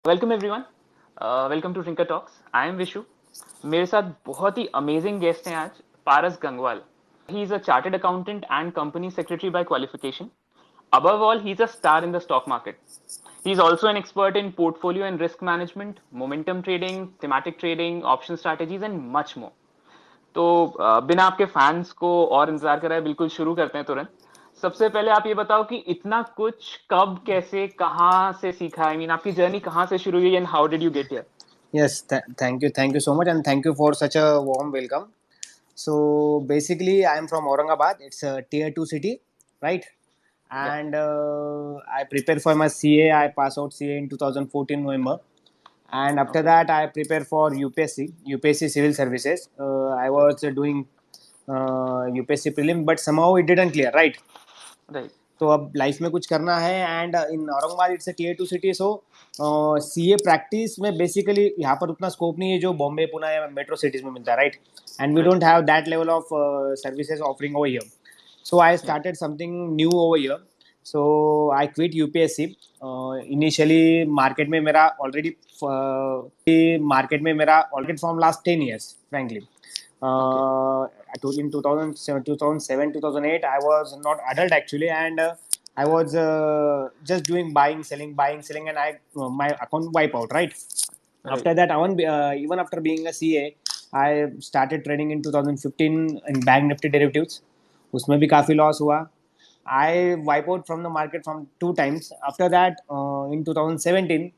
Welcome everyone, welcome to Rinka talks. I am Vishu. मेरे साथ बहुत ही अमेजिंग गेस्ट हैं आज, Paras Gangwal. He is a chartered accountant and company secretary by qualification. Above all, he's a star in the stock market. He's also an expert in portfolio and risk management, momentum trading, thematic trading, option strategies, and much more. तो बिना आपके fans को और इंतजार कराए बिल्कुल शुरू करते हैं तुरंत। सबसे पहले आप ये बताओ कि इतना कुछ कब, कैसे, कहाँ से सीखा? आई मीन आपकी जर्नी कहाँ से शुरू हुई and how did you get here? Yes, thank you so much, and thank you for such a warm welcome. So basically, I am from Aurangabad. It's a tier two city, right? Yeah. And I prepared for my CA. I passed out CA in 2014 November, and after Okay. that, I prepared for UPSC Civil Services. I was doing UPSC prelim, but somehow it didn't clear, right? Right. तो अब life में कुछ करना है and in Aurangabad it's a tier two city. So CA practice में basically यहाँ पर उतना स्कोप नहीं है जो बॉम्बे पुणे या मेट्रो सिटीज में मिलता है, right? And we Right. Don't have that level of services offering over here. So I Yeah. Started something new over here. So I quit UPSC. Initially market में मेरा already from last 10 years frankly. Okay. In 2007 2008 I was not adult actually, and I was just doing buying selling, and I my account wipe out, right? Right. After that, even after being a CA, I started trading in 2015 in bank nifty derivatives. उसमें भी काफ़ी loss हुआ. I wipe out from the market from 2 times. After that, in 2017,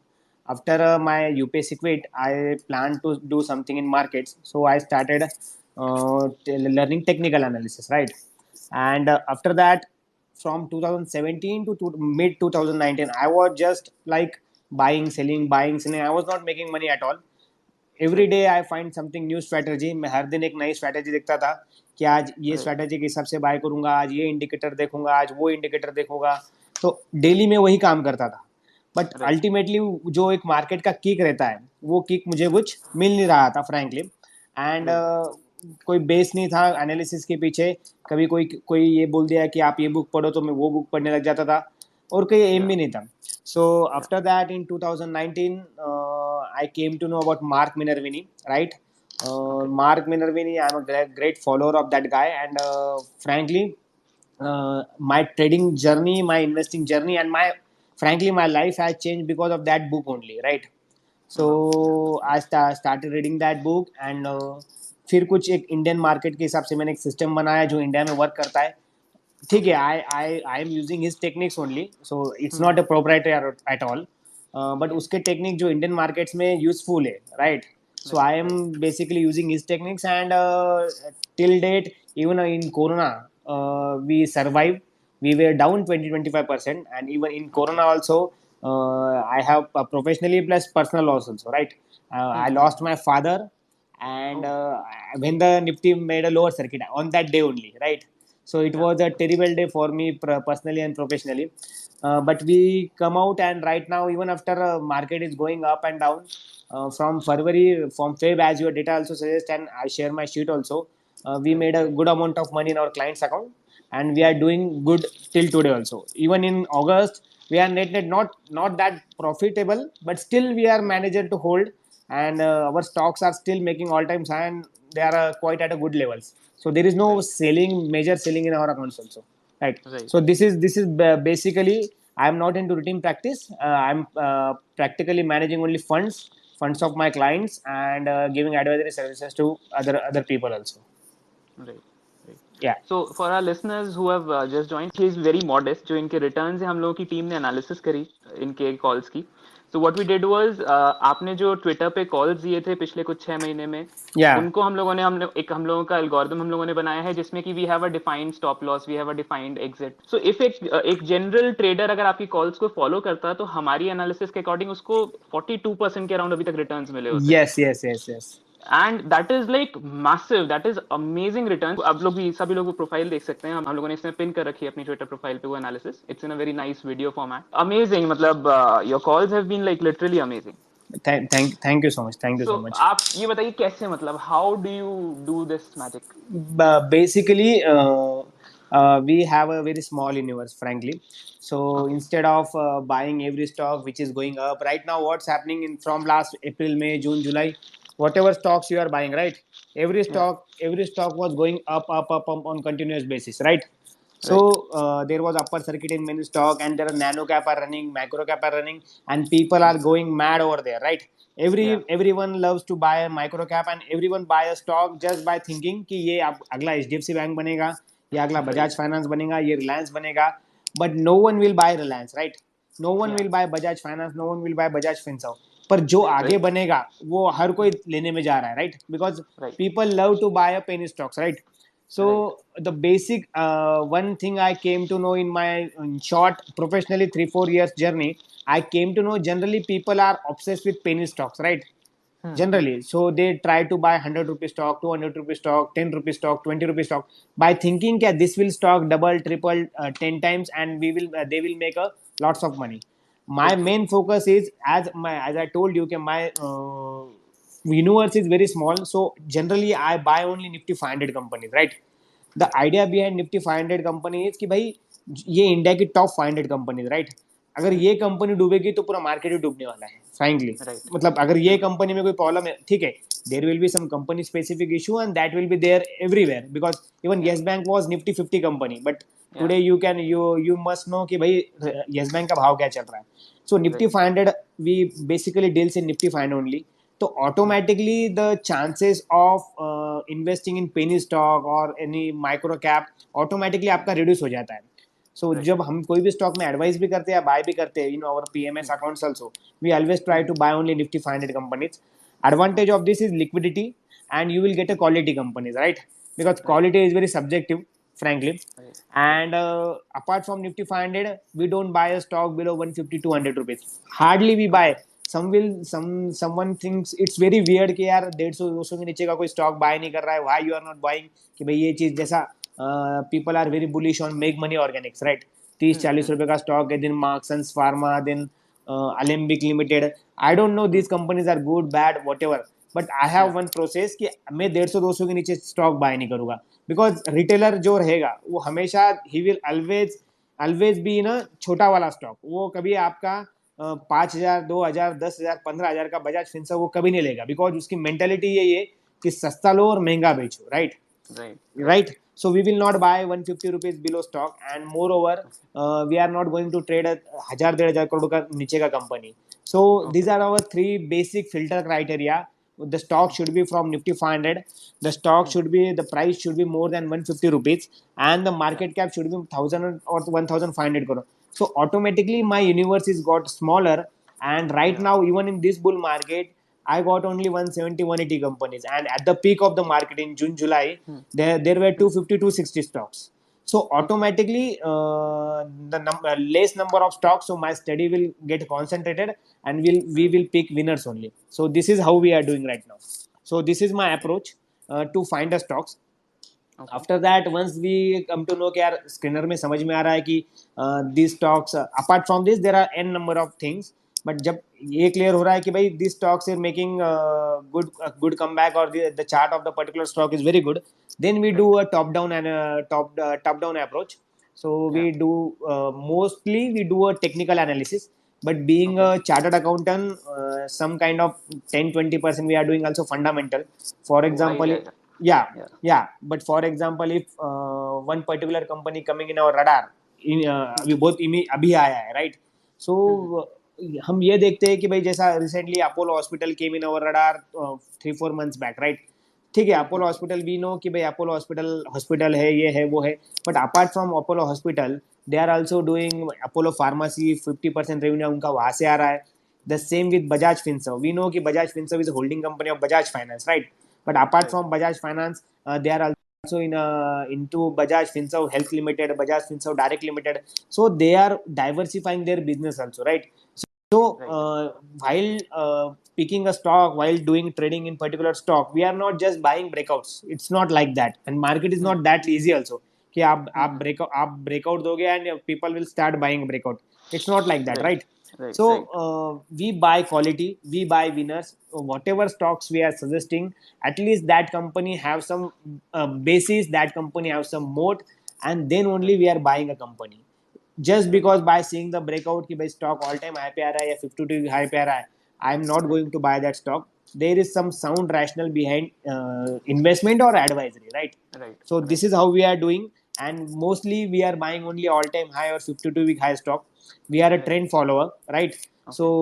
after my UPSC quit, I planned to do something in markets. So I started learning technical analysis, right? And after that, from 2017 to mid 2019, I was just like buying, selling. I was not making money at all. Every Right. Day I find something new strategy. मैं हर दिन एक नई strategy देखता था कि आज ये Right. Strategy के हिसाब से बाय करूंगा, आज ये इंडिकेटर देखूंगा, आज वो इंडिकेटर देखूंगा. तो डेली में वही काम करता था. But Right. अल्टीमेटली जो एक मार्केट का किक रहता है, वो किक मुझे कुछ मिल नहीं रहा था फ्रैंकली. And Right. कोई बेस नहीं था एनालिसिस के पीछे. कभी कोई कोई ये बोल दिया कि आप ये बुक पढ़ो, तो मैं वो बुक पढ़ने लग जाता था, और कोई एम Yeah. भी नहीं था. So Yeah. after that, in 2019, I came to know about Mark Minervini, right? Okay. Mark Minervini, I'm a great follower of that guy, and frankly, my trading journey, my investing journey, and my life has changed because of that book only, right? So Yeah. started reading that book, and फिर कुछ एक Indian market के हिसाब से मैंने एक system बनाया जो इंडिया में वर्क करता है. ठीक है, Okay. I am using his techniques only, so it's Hmm. Not a proprietary at all. But Yeah. उसके टेक्निक जो इंडियन मार्केट्स में यूजफुल है, right? So Right. I am Right. Basically using his techniques, and till date, even in corona, we survive. We were down 20-25%, and even in Okay. Corona also, I have professionally plus personal loss also, right? I lost my father, and Oh. when the Nifty made a lower circuit on that day only, right? So it Yeah. was a terrible day for me personally and professionally. But we come out, and right now, even after market is going up and down, from Feb, as your data also suggests, and I share my sheet also, we Right. made a good amount of money in our client's account, and we are doing good till today also. Even in August, we are net not that profitable, but still we are managed to hold, and our stocks are still making all time high, and they are quite at a good levels. So there is no Right. major selling in our accounts also, right? Right. So this is basically, I am not into routine practice. I'm practically managing only funds of my clients, and giving advisory services to other people also. Right. Right. Yeah. So for our listeners who have just joined, he is very modest. जो इनके returns हैं हम लोगों की team ने analysis करी इनके calls की. So what we did was, आपने जो ट्विटर पे कॉल्स दिए थे पिछले कुछ 6 महीने में, Yeah. उनको हम लोगों का एल्गोरिदम हम लोगों ने बनाया है जिसमें कि we have a defined stop loss, we have a defined exit. So if एक जनरल ट्रेडर अगर आपकी कॉल्स को फॉलो करता है तो हमारी एनालिसिस के अकॉर्डिंग उसको 42% के अराउंड अभी तक रिटर्न्स मिले होते. Yes. And that is like massive, that is amazing return. आप लोग भी, सभी लोग प्रोफाइल देख सकते हैं, हम लोगों ने इसमें पिन कर रखी है अपनी ट्विटर प्रोफाइल पे वो analysis. It's in a very nice video format. Amazing, मतलब your calls have been like literally amazing. Thank you so much. Thank you so so much. आप ये बताइए कैसे, मतलब how do you do this magic? Basically, we have a very small universe, frankly. So Okay. instead of buying every stock which is going up right now, what's happening in from last April, May, June, July, whatever stocks you are buying, right? Yeah. Every stock was going up on continuous basis, right? Right. So there was upper circuit in many stock, and there are nano cap are running, macro cap are running, and people are going mad over there, right? Yeah. Everyone loves to buy a micro cap, and everyone buy a stock just by thinking कि ये अब अगला HDFC bank बनेगा, ये अगला Right. Bajaj finance बनेगा, ये रिलायंस बनेगा. But no one will buy Reliance, right? No one Yeah. will buy Bajaj Finance, no one will buy Bajaj Finserv. पर जो आगे Right. बनेगा वो हर कोई लेने में जा रहा है, right? Because Right. people love to buy a penny stocks, right? So Right. the basic one thing I came to know in my short professionally 3-4 years journey, I came to know generally people are obsessed with penny stocks, right? Generally, so they try to buy 100 rupee stock, 200 rupee stock, 10 rupee stock, 20 rupee stock, by thinking that this will stock double triple 10 times, and we will they will make a lots of money. My Okay. main focus is, as I told you, my universe is very small, so generally I buy only Nifty 500 companies, right? The idea behind Nifty 500 company is कि भाई ये India की top 500 companies, right? अगर ये company डूबेगी तो पूरा market ही डूबने वाला है, फ्रैंकली. Right. मतलब अगर ये कंपनी में कोई प्रॉब्लम है, ठीक है, there will be some company specific issue and that will be there everywhere, because even Yeah. Yes Bank was Nifty 50 company, but Yeah. Today you must know कि भाई येस बैंक का भाव क्या चल रहा है. So Nifty Right. 500 we basically deals in Nifty 500 only. तो automatically the chances of investing in penny stock और एनी माइक्रो कैप ऑटोमेटिकली आपका रिड्यूस हो जाता है. सो Right. जब हम कोई भी स्टॉक में एडवाइस भी करते हैं या बाय भी करते हैं in our PMS accounts also, we always try to buy only Nifty 500 companies. Advantage Okay. of this is liquidity, and you will get a quality companies, right? Because Right. quality is very subjective, frankly. Right. Right. And apart from Nifty 500, we don't buy a stock below 150 200 rupees. Hardly we buy. Okay. Someone thinks it's very weird कि यार 150-200 के नीचे का कोई stock bye नहीं कर रहा है. Why you are not buying? कि भाई ये चीज जैसा people are very bullish on Make Money Organics, right? 30-40 रुपए का स्टॉक है, दिन Marksans Pharma, दिन Alembic Limited. I don't know these companies are good, bad, whatever. But I have Yeah. One process कि मैं 150-200 के नीचे स्टॉक बाय नहीं करूंगा. बिकॉज रिटेलर जो रहेगा वो हमेशा he will always always be ना छोटा वाला स्टॉक. वो कभी आपका 5,000, 2,000, 10,000, 15,000 का बजाज फिंसर वो कभी नहीं लेगा. बिकॉज उसकी मेंटेलिटी यही है कि सस्ता लो और महंगा बेचो, right? Right. Right. Right? So we will not buy 150 rupees below stock, and moreover we are not going to trade a 1,000-1,500 crore का नीचे का company. So these Okay. are our three basic filter criteria. The stock should be from Nifty 500. The stock should be, the price should be more than 150 rupees, and the Yeah. market cap should be 1,000 or 1,500 crore. So automatically my universe is got smaller, and right Yeah. now even in this bull market I got only 170, 180 companies, and at the peak of the market in June, July, there were 250, 260 stocks. So Okay. automatically, the less number of stocks, so my study will get concentrated, and we Right. will pick winners only. So this is how we are doing right now. So this is my approach to find the stocks. Okay. After that once we come to know कि यार screener में समझ में आ रहा है कि this stocks apart from this there are n number of things, but जब ये क्लियर हो रहा है कि भाई this stocks is making good come back, और the chart of the particular stock is very good, then we do Right. A top down and top down approach. So we Yeah. do mostly we do a technical analysis, but being a Okay. chartered accountant, some kind of 10-20% we are doing also fundamental. For Why? example, Yeah. yeah, Yeah. yeah, but for example if one particular company coming in our radar, in अभी बहुत अभी आया है, right? So हम ये देखते हैं कि भाई जैसा रिसेंटली अपोलो हॉस्पिटल केम इन अवर रडार 3-4 months बैक, राइट? ठीक है, अपोलो हॉस्पिटल वी नो कि भाई अपोलो हॉस्पिटल हॉस्पिटल है, ये है वो है, but apart from Apollo hospital they are also doing Apollo pharmacy. 50% revenue उनका वहां से आ रहा है. The same with Bajaj Finserv. We know कि Bajaj Finserv is holding company of Bajaj finance, right? But apart Right. From Bajaj finance they are also into Bajaj Finserv Health Limited, Bajaj Finserv Direct Limited. So they are diversifying their business also, right? So Right. while picking a stock, while doing trading in particular stock, we are not just buying breakouts. It's not like that, and market is not that easy also. कि आप breakout दोगे and people will start buying breakout. It's not like that, Right. right? Right. So Right. we buy quality, we buy winners. Whatever stocks we are suggesting, at least that company have some basis, that company have some moat, and then only we are buying a company. Just because by seeing the breakout कि भाई stock all time high पे आ रहा है या 52 high पे आ रहा है, I am not going to buy that stock. There is some sound rationale behind investment or advisory, right? Right. So Right. this is how we are doing, and mostly we are buying only all time high or 52-week high stock. We are a Right. trend follower, right? Okay. So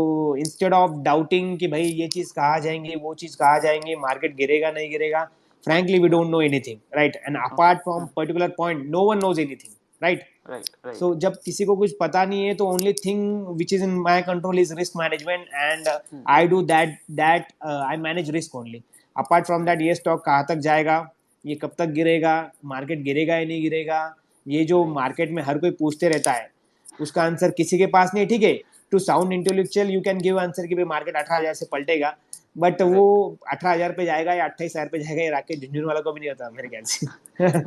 instead of doubting कि भाई ये चीज कहाँ जाएंगे, वो चीज कहाँ जाएंगे, मार्केट गिरेगा नहीं गिरेगा, frankly we don't know anything, right? And apart from particular point, no one knows anything, right? Right. Right. So जब किसी को कुछ पता नहीं है तो only thing which is in my control is risk management, and I do that I manage risk only. Apart from that, ये stock कहाँ तक जाएगा, ये कब तक गिरेगा, मार्केट गिरेगा या नहीं गिरेगा, ये जो मार्केट में हर कोई पूछते रहता है, उसका आंसर किसी के पास नहीं, ठीक है? To sound intellectual you can give answer कि भाई मार्केट 18,000 से पलटेगा, बट वो 18,000 पे जाएगा या 28,000 पे जाएगा, ये राकेश झुंझुनवाला को भी नहीं होता मेरे ख्याल से.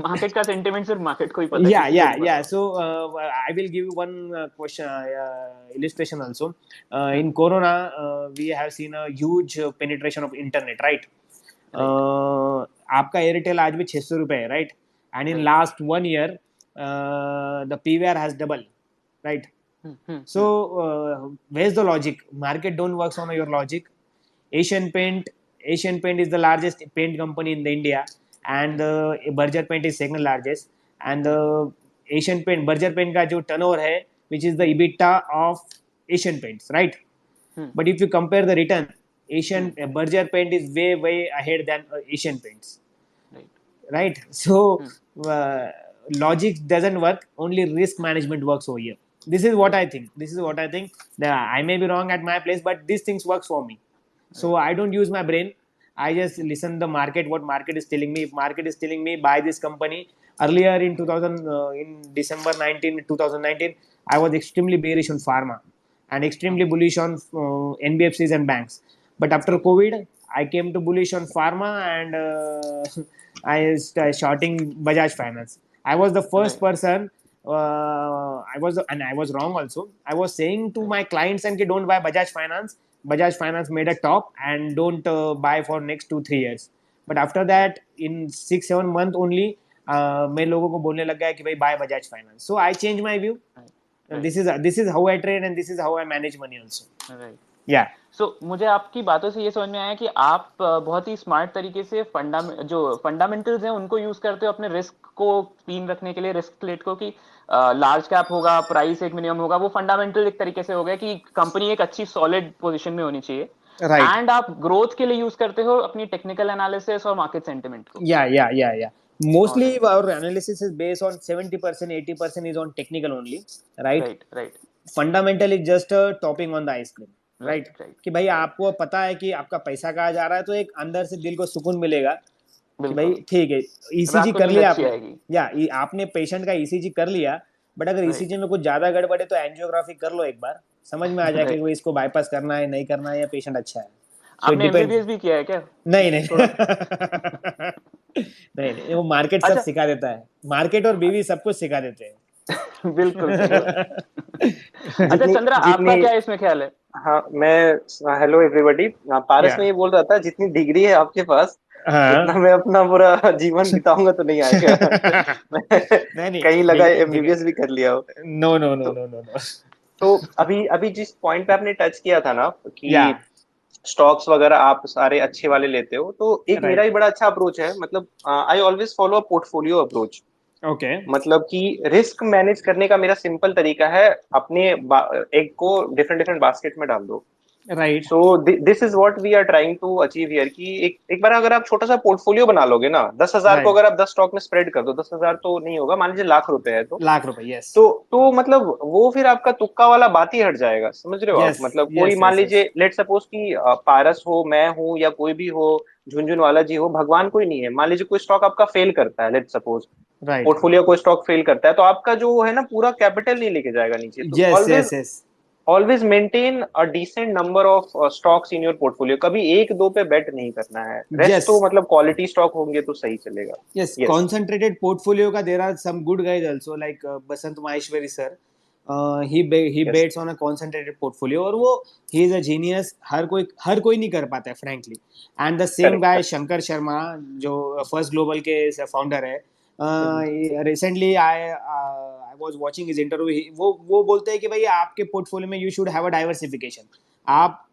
मार्केट का सेंटिमेंट सिर्फ मार्केट को ही पता है. Yeah. So I will give you one question, illustration also. In Corona, we have seen a huge penetration of internet, right? आपका एयरटेल आज भी 600 रुपए है, right? And in last 1 year, the PVR has doubled, right? So where's the logic? Market don't works on your logic. Asian Paint is the largest paint company in the India, and Berger Paint is second largest. And Asian Paint, Berger Paint का जो turnover है, which is the EBITDA of Asian Paints, right? But if you compare the return, Berger Paint is way ahead than Asian Paints, right? So logic doesn't work, only risk management works over here. This is what I think. I may be wrong at my place, but these things works for me. So I don't use my brain. I just listen the market, what market is telling me. If market is telling me buy this company, earlier in December 2019, I was extremely bearish on pharma and extremely bullish on NBFCs and banks. But after COVID, I came to bullish on pharma, and I started shorting Bajaj Finance. I was the first person. I was wrong also. I was saying to my clients and don't buy Bajaj Finance. Bajaj Finance made a top, and don't buy for next 2-3 years. But after that, in 6-7 months only, मैं लोगों को बोलने लग गया कि भाई buy Bajaj Finance. So I changed my view. And this is how I trade, and this is how I manage money also. Right. Yeah. So मुझे आपकी बातों से ये समझ में आया कि आप बहुत ही स्मार्ट तरीके से जो फंडामेंटल्स हैं उनको यूज करते हो अपने रिस्क को क्लीन रखने के लिए, रिस्क प्लेट को, कि लार्ज कैप होगा, प्राइस एक मिनिमम होगा, वो फंडामेंटल एक तरीके से हो गया कि कंपनी एक अच्छी सॉलिड पोजीशन में होनी चाहिए. Right. एंड आप ग्रोथ के लिए यूज करते हो अपनी टेक्निकल एनालिसिस और मार्केट सेंटिमेंट को. Yeah. Mostly our analysis is based on 70%, 80% is on technical only, right? Right. Fundamental is just a topping on the ice cream, right? कि भाई आपको पता है कि आपका पैसा कहाँ जा रहा है, तो एक अंदर से दिल को सुकून मिलेगा कि भाई ठीक है, ईसीजी कर लिया आपने, या आपने पेशेंट का ईसीजी कर लिया, बट अगर ईसीजी में कुछ ज्यादा गड़बड़ है तो एंजियोग्राफी कर लो एक बार, समझ में आ जाएगा कि इसको बाईपास करना है नहीं करना है, या पेशेंट अच्छा है. आपने एमबीबीएस भी किया है क्या? नहीं. नहीं, वो मार्केट सब सिखा देता है. मार्केट और बीवी सब कुछ सिखा देते हैं. बिल्कुल. अच्छा चंद्रा, आपका क्या इसमें ख्याल है? हाँ, मैं हेलो एवरीबॉडी. पारस में ये बोल रहा था जितनी डिग्री है आपके पास, उतना मैं अपना पूरा जीवन बिताऊंगा तो नहीं आएगा. कहीं लगा एमबीबीएस भी कर लिया हो. नो. तो अभी जिस पॉइंट पे आपने टच किया था ना कि स्टॉक्स वगैरह आप सारे अच्छे वाले लेते हो, तो एक मेरा ही बड़ा अच्छा अप्रोच है. मतलब I always follow a portfolio approach. Okay. मतलब कि रिस्क मैनेज करने का मेरा सिंपल तरीका है, अपने एग को डिफरेंट बास्केट में डाल दो. Right. So this is what we are trying to achieve here कि एक बार अगर आप छोटा सा पोर्टफोलियो बना लोगे ना, 10,000 को अगर आप 10 स्टॉक में स्प्रेड कर दो, 10,000 तो नहीं होगा, मान लीजिए लाख रुपए है, तो लाख रुपए, यस. तो मतलब वो फिर आपका तुक्का वाला बात ही हट जाएगा, समझ रहे हो आप? मतलब कोई मान लीजिए लेट सपोज कि पारस हो, मैं हूँ, या कोई भी हो, झुनझुनवाला जी हो, भगवान कोई नहीं है, मान लीजिए कोई स्टॉक आपका फेल करता है, लेट सपोज पोर्टफोलियो कोई स्टॉक फेल करता है, तो आपका जो है ना पूरा कैपिटल नहीं लेके जाएगा नीचे. तो always maintain a decent number of stocks in your portfolio. कभी एक दो पे बेट नहीं करना है. रेस्ट तो मतलब क्वालिटी स्टॉक होंगे तो सही चलेगा. Yes. Concentrated portfolio का there are some good guys also, like Basant Maheshwari sir. He bets on a concentrated portfolio, और वो he is a genius. हर कोई नहीं कर पाता है frankly. And the same guy Shankar Sharma, जो First Global के founder है, recently I was watching his interview. वो बोलते हैं कि भाई आपके पोर्टफोलियो में you should have a diversification. आप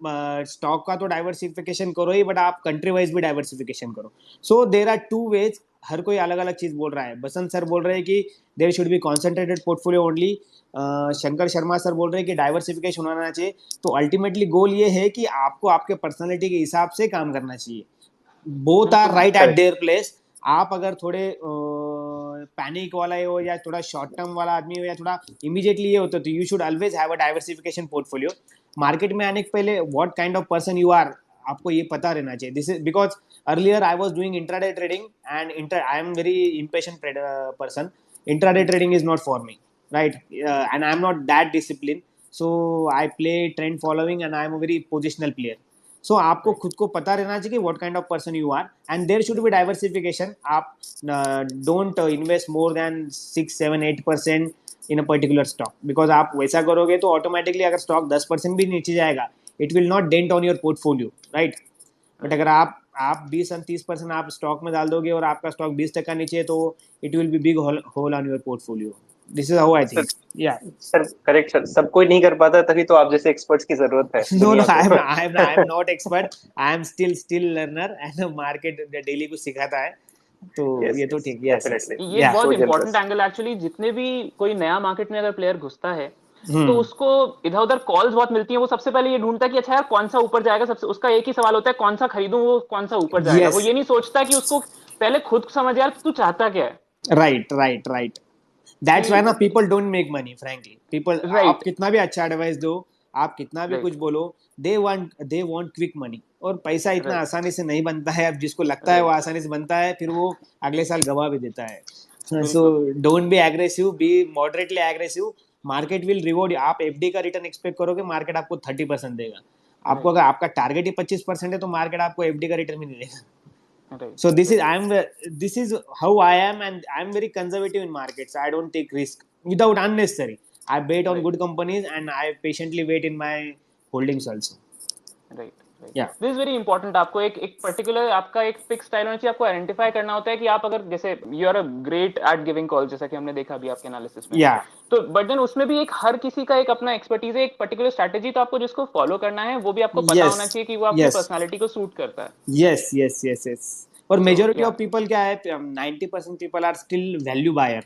स्टॉक का तो डाइवर्सिफिकेशन करो ही, बट आप कंट्री वाइज भी डाइवर्सिफिकेशन करो. सो देर आर टू वेज. हर कोई अलग अलग चीज बोल रहा है. बसंत सर बोल रहे हैं कि there should be concentrated portfolio only. Shankar Sharma sir बोल रहे हैं कि डाइवर्सिफिकेशन होना चाहिए. तो अल्टीमेटली गोल ये है कि आपको आपके पर्सनैलिटी के हिसाब से काम करना चाहिए. Both are right at their place. आप अगर थोड़े पैनिक वाला हो या थोड़ा शॉर्ट टर्म वाला आदमी हो या थोड़ा इमीडिएटली ये होता है, तो you should always have a diversification portfolio. Market में आने के पहले what kind of person you are, आपको ये पता रहना चाहिए. This is because earlier I was doing intraday trading and I am very impatient person. Intraday trading is not for me, right? And I am not that disciplined, so I play trend following and I am a very positional player. So आपको खुद को पता रहना चाहिए कि what kind of person you are, and there should be diversification. आप don't invest more than 6-7-8% in a particular stock, because आप वैसा करोगे तो ऑटोमेटिकली अगर स्टॉक 10% भी नीचे जाएगा, it will not dent on your portfolio, right? But अगर आप 20-30% आप स्टॉक में डाल दोगे और आपका स्टॉक 20% नीचे है, तो it will be big hole on your portfolio. This is how I think. या सर करेक्ट सर, सब कोई नहीं कर पाता, तभी तो आप जैसे एक्सपर्ट्स की जरूरत है. No, I'm not expert. I am still learner and market daily कुछ सिखाता है, तो ये तो ठीक. ये बहुत इंपॉर्टेंट एंगल एक्चुअली. जितने भी कोई नया मार्केट में अगर प्लेयर घुसता है तो उसको इधर उधर कॉल्स बहुत मिलती हैं. वो सबसे पहले ये ढूंढता है कि अच्छा यार कौन सा ऊपर जाएगा. सबसे उसका एक ही सवाल होता है, कौन सा खरीदूं, वो कौन सा ऊपर जाएगा. वो ये नहीं सोचता कि उसको पहले खुद समझ यार तू चाहता क्या है. राइट. That's why ना people don't make money, frankly. People, आप कितना भी अच्छा एडवाइस दो, आप कितना भी कुछ बोलो, they want quick money. और पैसा इतना आसानी से नहीं बनता है. अब जिसको लगता है वो आसानी से बनता है, फिर वो अगले साल गवा भी देता है. So don't be aggressive, be moderately aggressive. Market will reward. आप एफडी का रिटर्न एक्सपेक्ट करोगे, मार्केट आपको 30% देगा. आपको अगर आपका टारगेट ही 25% है, तो मार्केट आपको एफडी का रिटर्न भी नहीं देगा. So this is how I am, and I am very conservative in markets. I don't take risk without unnecessary. I bet on good companies and I patiently wait in my holdings also. Right. Yeah. This is very important. आपको एक particular आपका एक fix style होना चाहिए. आपको identify करना होता है कि आप अगर जैसे you are a great at giving call, जैसा कि हमने देखा अभी आपके एनालिसिस में. तो बट देन उसमें भी एक हर किसी का एक अपना एक्सपर्टीज है, एक पर्टिकुलर स्ट्रेटजी. तो आपको जिसको फॉलो करना है वो भी आपको पता होना चाहिए कि वो आपकी पर्सनालिटी को सूट करता है. यस. और मेजॉरिटी ऑफ पीपल क्या है, 90% people are still value buyer.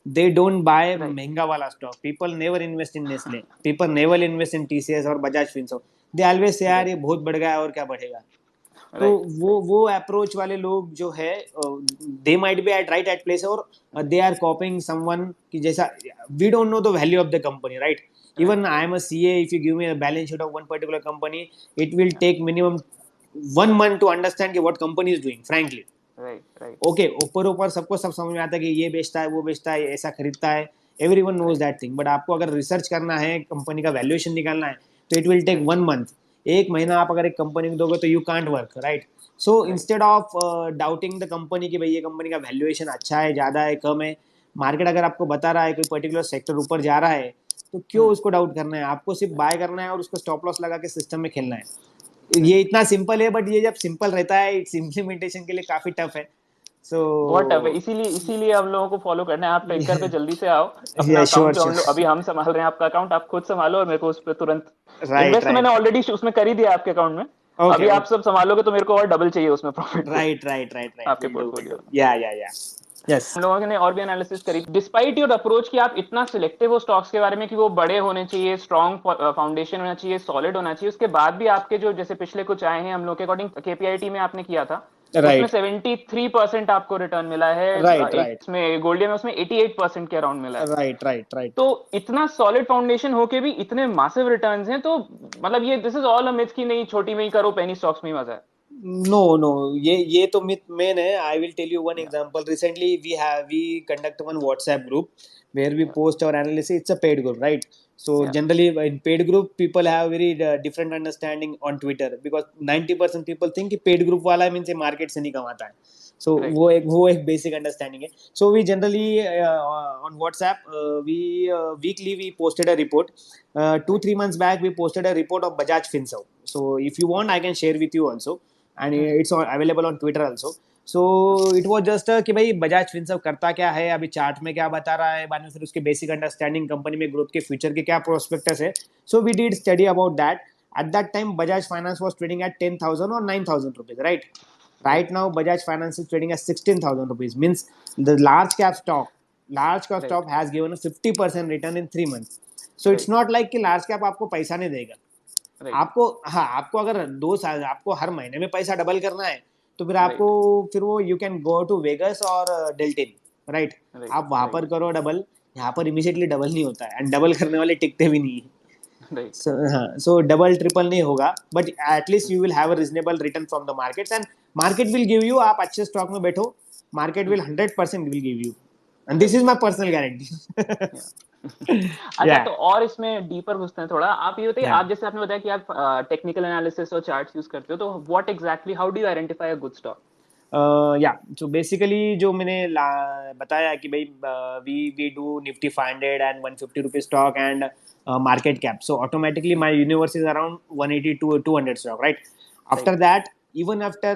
They don't buy महंगा वाला stock. People never invest in Nestle. People never invest in TCS और Bajaj Finserv. They always say यार ये बहुत बढ़ गया और क्या बढ़ेगा. तो वो अप्रोच वाले लोग जो है, they might be right at place, और they are copying someone कि जैसा we don't know the value of the company, right? Even I am a CA. If you give me a balance sheet of one particular company, it will take minimum 1 month to understand कि what company is doing, frankly. Right. Okay, ऊपर सबको सब समझ में आता है कि ये बेचता है, वो बेचता है, ऐसा खरीदता है. Everyone knows that thing. But आपको अगर रिसर्च करना है, कंपनी का वैल्यूएशन निकालना है, तो इट विल टेक 1 month. 1 महीना आप अगर एक कंपनी को दोगे तो you can't work, right? So instead of doubting the company कि भाई ये कंपनी का वैल्यूएशन अच्छा है, ज़्यादा है, कम है, मार्केट अगर आपको बता रहा है कोई पर्टिकुलर सेक्टर ऊपर जा रहा है, तो क्यों उसको डाउट करना है? आपको सिर्फ बाय करना है और उसको स्टॉप लॉस लगा के सिस्टम में खेलना है. ये इतना सिंपल है, बट ये जब सिंपल रहता है, इट्स इम्प्लीमेंटेशन के लिए काफी टफ है. बहुत टफ है. इसीलिए हम लोगों को फॉलो करना है. आप ट्रिगर पे जल्दी से आओ. अपना अकाउंट अभी हम संभाल रहे हैं. आपका अकाउंट आप खुद संभालो और मेरे को उस पर तुरंत इन्वेस्ट मैंने ऑलरेडी उसमें कर ही दिया आपके अकाउंट में. अभी आप सब संभालोगे तो मेरे को और डबल चाहिए उसमें प्रॉफिट. राइट आपके पोर्टफोलियो. या यस. हम लोगों ने और भी एनालिसिस करी. डिस्पाइट योर अप्रोच कि आप इतना सिलेक्टिव हो स्टॉक्स के बारे में कि वो बड़े होने चाहिए, स्ट्रॉन्ग फाउंडेशन होना चाहिए, सॉलिड होना चाहिए, उसके बाद भी आपके जो जैसे पिछले कुछ आए हैं हम लोग के अकॉर्डिंग KPIT में आपने किया था, उसमें 73% आपको रिटर्न मिला है. इसमें गोल्डिया में उसमें 88% के अराउंड मिला है. राइट. तो इतना सॉलिड फाउंडेशन होके भी इतने मासिव रिटर्न्स हैं. तो मतलब ये this is all a myth कि नहीं छोटी में ही करो, पेनी स्टॉक्स में ही मजा है. No, ये तो myth main है. I will tell you one example. Recently we conduct one WhatsApp group where we post our analysis. It's a paid group, right? So generally in paid group people have very different understanding on Twitter, because 90% people think कि paid group वाला means market से नहीं कमाता है. So वो एक basic understanding है. So we generally on WhatsApp weekly we posted a report. 2-3 months back we posted a report of Bajaj Finserv. So if you want I can share with you also. And it's available on Twitter also. So it was just कि भाई Bajaj Finserv करता क्या है, अभी chart में क्या बता रहा है, बाद में फिर उसके बेसिक अंडरस्टैंडिंग, कंपनी में ग्रोथ के फ्यूचर के क्या प्रोस्पेक्टस है. So we did study about that. At that time, Bajaj Finance was trading at 10,000 or 9,000 rupees, right? Right now, Bajaj Finance is trading at 16,000 rupees. Means the large cap stock has given a 50% return in 3 months. So it's not like कि large cap आपको पैसा नहीं देगा. आपको, हाँ, आपको अगर 2 साल, आपको हर महीने में पैसा डबल करना है, तो फिर आपको फिर वो you can go to Vegas और डेल्टिन, राइट? आप वहां पर करो डबल. यहाँ पर इमीडिएटली डबल नहीं होता है, एंड डबल करने वाले टिकते भी नहीं है. So डबल ट्रिपल नहीं होगा, but at least you will have a reasonable return from the markets, and market will give you. आप अच्छे स्टॉक में बैठो, market will 100% will give you, and this is my personal guarantee. अच्छा, तो और इसमें डीपर घुसते हैं थोड़ा. आप ये बताइए, आप जैसे आपने बताया कि आप टेक्निकल एनालिसिस और चार्ट्स यूज करते हो, तो what exactly, how do you identify a good stock? Yeah so basically जो मैंने बताया कि भाई we do Nifty 500 and 150 rupees stock and market cap. So automatically my universe is around 180 to 200 stock, right? After that, even after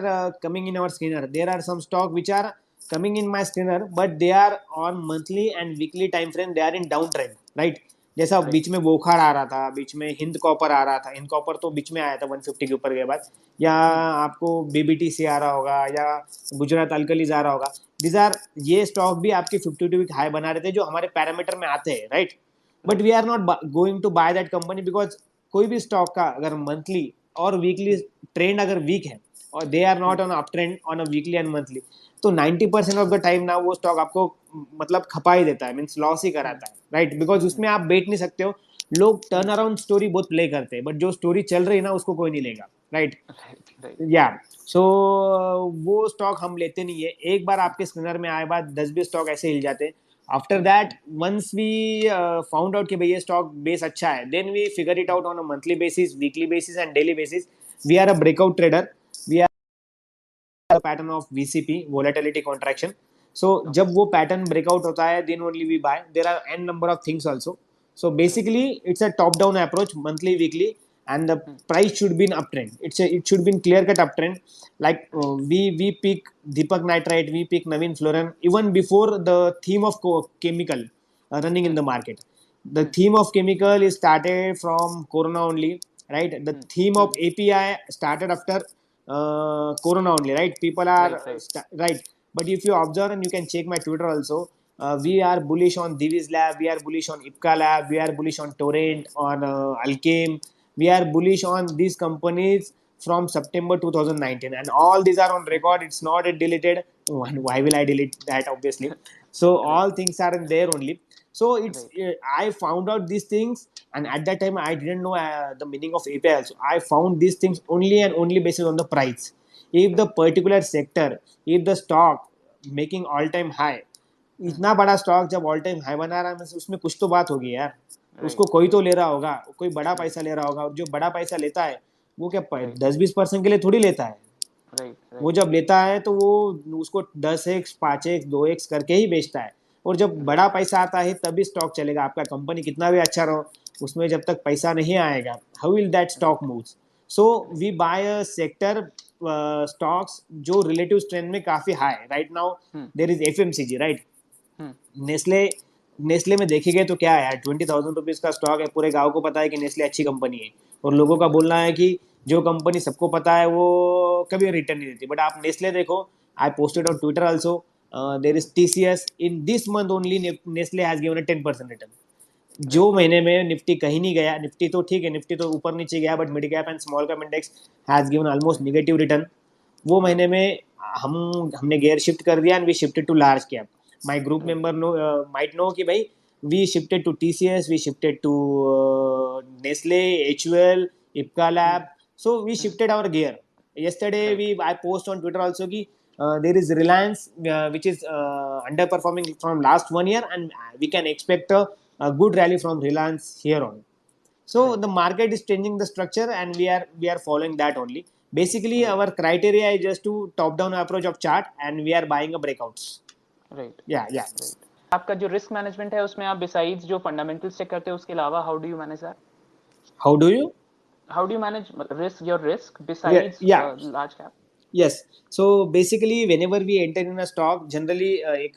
coming in our screener, there are some stock which are coming in my screener, but they are on monthly and weekly time frame. They are in downtrend, right? जैसा बीच में बोखार आ रहा था, बीच में Hind copper आ रहा था. Hind copper तो बीच में आया था 150 के ऊपर के बाद, या आपको बीबीटीसी आ रहा होगा, या गुजरात अल्कलीज आ रहा होगा. दीज आर, ये स्टॉक भी आपके 52 वीक हाई बना रहे थे, जो हमारे पैरामीटर में आते हैं, right? But we are not going to buy that company, because कोई भी स्टॉक का अगर मंथली और वीकली ट्रेंड अगर वीक है, और they are not on uptrend on a weekly and monthly, तो 90% ऑफ द टाइम ना वो स्टॉक आपको मतलब खपा ही देता है, मीन्स लॉस ही कराता है, राइट? बिकॉज उसमें आप बेट नहीं सकते हो. लोग टर्न अराउंड स्टोरी बहुत प्ले करते हैं, बट जो स्टोरी चल रही है ना, उसको कोई नहीं लेगा, राइट? या सो वो स्टॉक हम लेते नहीं है. एक बार आपके स्क्रीनर में आए बाद 10-20 स्टॉक ऐसे हिल जाते हैं. After that, once we found out कि भाई ये स्टॉक बेस अच्छा है, then we figure it out on a monthly basis, weekly basis and daily basis. We are a breakout trader. We are pattern of VCP, volatility contraction. So जब वो pattern breakout होता है, then only we buy. There are n number of things also. So basically, it's a top-down approach, monthly, weekly, and the price should be in uptrend. It should be in clear-cut uptrend. Like we pick Deepak Nitrite, we pick Navin Florin even before the theme of chemical running in the market. The theme of chemical is started from Corona only, right? The theme of API started after Corona only, right? People are right. But if you observe, and you can check my Twitter also, we are bullish on Divi's Lab, we are bullish on Ipca Lab, we are bullish on Torrent, on Alchem. We are bullish on these companies from September 2019, and all these are on record. It's not deleted. Why will I delete that? Obviously. So all things are in there only. So it's I found out these things, and at that time I didn't know the meaning of API also. I found these things only and only based on the price. If the particular sector, if the stock making all-time high, इतना बड़ा stock जब all time high बना रहा है, उसमें कुछ तो बात होगी यार. उसको कोई तो ले रहा होगा, कोई बड़ा पैसा ले रहा होगा. और जो बड़ा पैसा लेता है वो क्या 10-20% के लिए थोड़ी लेता है. वो जब लेता है तो वो उसको 10x 5x 2x करके ही बेचता है. और जब बड़ा पैसा आता है तभी स्टॉक चलेगा. आपका कंपनी कितना भी अच्छा रहो, उसमें जब तक पैसा नहीं आएगा, how will that stock move? So we buy a sector stocks जो रिलेटिव स्ट्रेंथ में काफी high. Right now there is FMCG, right? Nestle में देखे गए तो क्या है यार, 20,000 रुपीज का स्टॉक है. पूरे गांव को पता है कि नेस्ले अच्छी कंपनी है, और लोगों का बोलना है कि जो कंपनी सबको पता है वो कभी रिटर्न नहीं देती. बट आप नेस्ले देखो, I posted on Twitter also, there is TCS. In this month only Nestle has given a 10% return. जो महीने में निफ्टी कहीं नहीं गया, निफ्टी तो ठीक है, निफ्टी तो ऊपर नीचे गया, but mid cap and small cap index has given almost negative return. वो महीने में हमने गेयर शिफ्ट कर दिया, and we shifted to large cap. My group member might know कि भाई we shifted to TCS, we shifted to Nestle, HUL, Ipca Lab. So we shifted our gear. Yesterday I post on Twitter also कि there is Reliance which is underperforming from last 1 year, and we can expect a good rally from Reliance here on. So the market is changing the structure, and we are following that only. Basically our criteria is just to top down approach of chart, and we are buying a breakouts. Right. या आपका जो risk management है उसमें आप besides जो fundamentals check करते हो, उसके अलावा how do you manage that? How do you manage risk, your risk besides large cap? Yes. So basically, whenever we enter in a stock, generally एक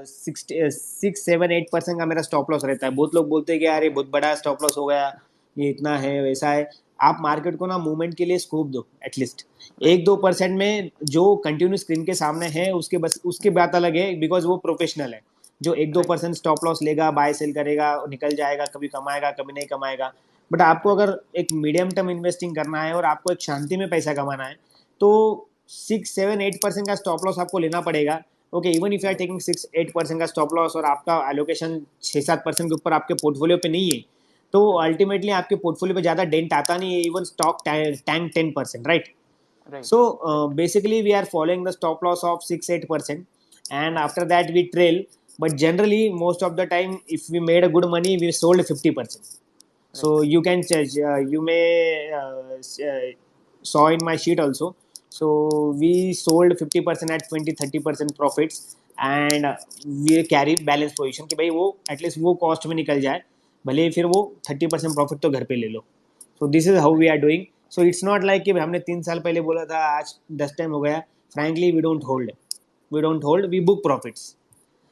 6 7 8% का मेरा स्टॉप लॉस रहता है. बहुत लोग बोलते हैं कि यार ये ओके। बहुत बड़ा स्टॉप लॉस हो गया, ये इतना है वैसा है. आप मार्केट को ना मूवमेंट के लिए स्कोप दो एटलीस्ट. एक राइट। 2% में जो कंटिन्यू स्क्रीन के सामने है उसके बस उसके बात अलग है, बिकॉज वो प्रोफेशनल है. जो एक दो राइट। परसेंट स्टॉप लॉस लेगा, बाय सेल करेगा, निकल जाएगा, कभी कमाएगा कभी नहीं कमाएगा. बट आपको राइट। अगर एक मीडियम टर्म इन्वेस्टिंग करना है और आपको एक शांति में पैसा कमाना है, तो 6 7 8% का स्टॉप लॉस आपको लेना पड़ेगा. Okay, even if you are right. Taking 6 8% का स्टॉप लॉस और आपका एलोकेशन 6 7% के ऊपर आपके पोर्टफोलियो पे नहीं है, तो राइट। अल्टीमेटली आपके पोर्टफोलियो पे ज़्यादा डेंट आता नहीं है. Even stock tank 10%, right. Right. So right. basically, we are following the stop loss of 6 8%, and right. after that we trail. But generally, most of the time, if we made a good money, we sold 50%. So right. you can judge. You may saw in my sheet also. So we sold 50% at 20 30% profits, and we carry balance position कि भाई वो at least वो cost में निकल जाए, भले ही फिर वो 30% प्रॉफिट तो घर पे ले लो. So this is how we right. Are doing. So it's not like कि हमने 3 साल पहले बोला था आज 10 टाइम हो गया. Frankly we don't hold, we book profits.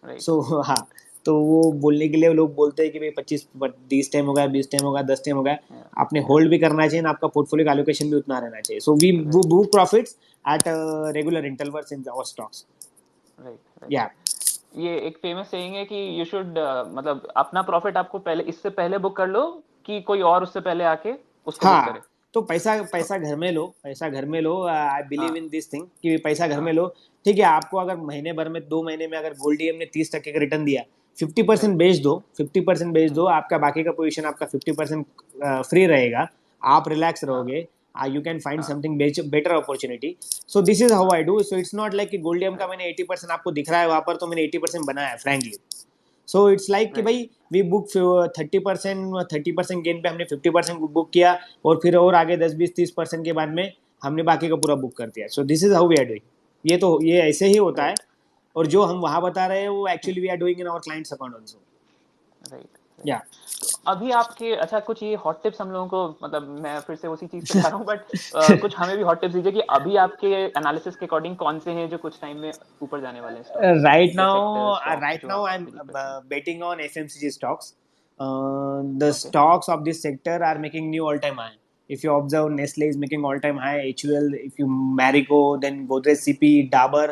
Right. So हाँ, तो वो बोलने के लिए लोग बोलते हैं कि भाई 25 30 टाइम हो गया, 20 टाइम हो गया, 10 टाइम हो गया. या। आपने या। होल्ड भी करना चाहिए ना, आपका पोर्टफोलियो का एलोकेशन भी उतना रहना चाहिए. So we right. Book profits at regular intervals in our stocks. Right. Right. या ये एक फेमस सेइंग है कि यू शुड मतलब अपना प्रॉफिट आपको पहले इससे पहले बुक कर लो कि कोई और उससे पहले आके उसको बुक करे. हाँ, तो पैसा तो पैसा घर में लो, पैसा घर में लो. आई बिलीव हाँ. इन दिस थिंग कि पैसा घर में हाँ. लो. ठीक है, आपको अगर महीने भर में 2 महीने में अगर गोल्ड डीएम ने 30% का रिटर्न दिया, 50% राइट. बेच दो, 50% बेच दो. आपका बाकी का पोजीशन आपका 50% फ्री रहेगा. आप रिलैक्स हाँ. रहोगे. यू कैन फाइंड हाँ. Something better opportunity. So this is how हाँ. I do. So it's not like कि गोल्ड डीएम का राइट. मैंने 80% आपको दिख रहा है वहां पर, तो मैंने 80% बनाया है फ्रैंकली. सो इट्स लाइक कि राइट. भाई वी बुक 30% गेन पे हमने 50% बुक किया, और फिर और आगे 10 20 30% के बाद में हमने बाकी का पूरा बुक कर दिया. So this is how we are doing. ये ऐसे ही होता है. राइट. और जो हम वहां बता रहे हैं वो actually we are doing in our clients account also. Right. Right. या तो अभी आपके अच्छा कुछ ये हॉट टिप्स हम लोगों को मतलब मैं फिर से उसी चीज पे जा रहा हूँ बट कुछ हमें भी हॉट टिप्स दीजिए कि अभी आपके एनालिसिस के अकॉर्डिंग कौन से हैं जो कुछ टाइम में ऊपर जाने वाले हैं स्टॉक्स right या now सेक्टर स्टॉक्स right जो now आप I'm बिलीव करते हैं. betting on FMCG stocks. The okay. stocks of this sector are making new all-time high. If you observe, Nestle is making all-time high, HUL, if you Marico, then Godrej CP, Dabur,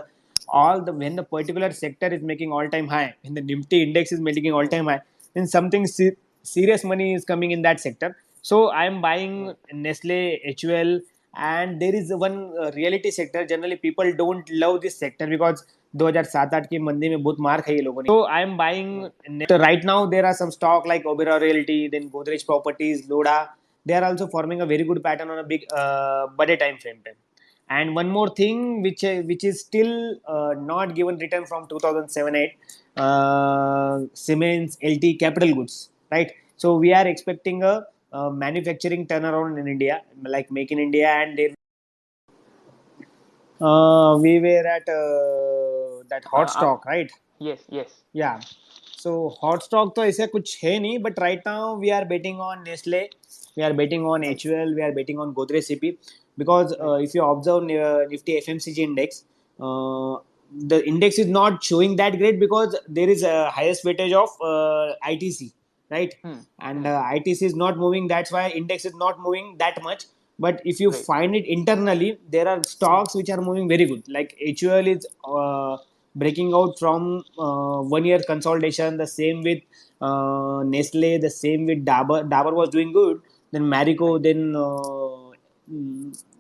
all the when the particular sector is making all-time high, when the Nifty index is making right. all-time high, then something serious money is coming in that sector. So I'm buying right. Nestle, HUL, and there is one reality sector. Generally, people don't love this sector because 2007-8 की मंदी में बहुत मार खाई है लोगों ने. So I am buying. Right. So right now there are some stock like Oberoi Realty, then Godrej Properties, Loda. They are also forming a very good pattern on a big budget time frame. And one more thing which is still not given return from 2007-8, Siemens, LT, Capital Goods, right? So we are expecting a manufacturing turnaround in India, like Make in India, and there we were at that hot आप stock, right? Yes. Yes. Yeah. So hot stock तो ऐसे कुछ है नहीं, but right now we are betting on Nestle, we are betting on right. HUL, we are betting on Godrej CP, because right. if you observe Nifty FMCG index, the index is not showing that great because there is a highest weightage of ITC, right? And ITC is not moving. That's why index is not moving that much. But if you right. find it internally, there are stocks which are moving very good. Like HUL is breaking out from 1 year consolidation. The same with Nestle. The same with Dabur. Dabur was doing good. Then Marico. Right. Then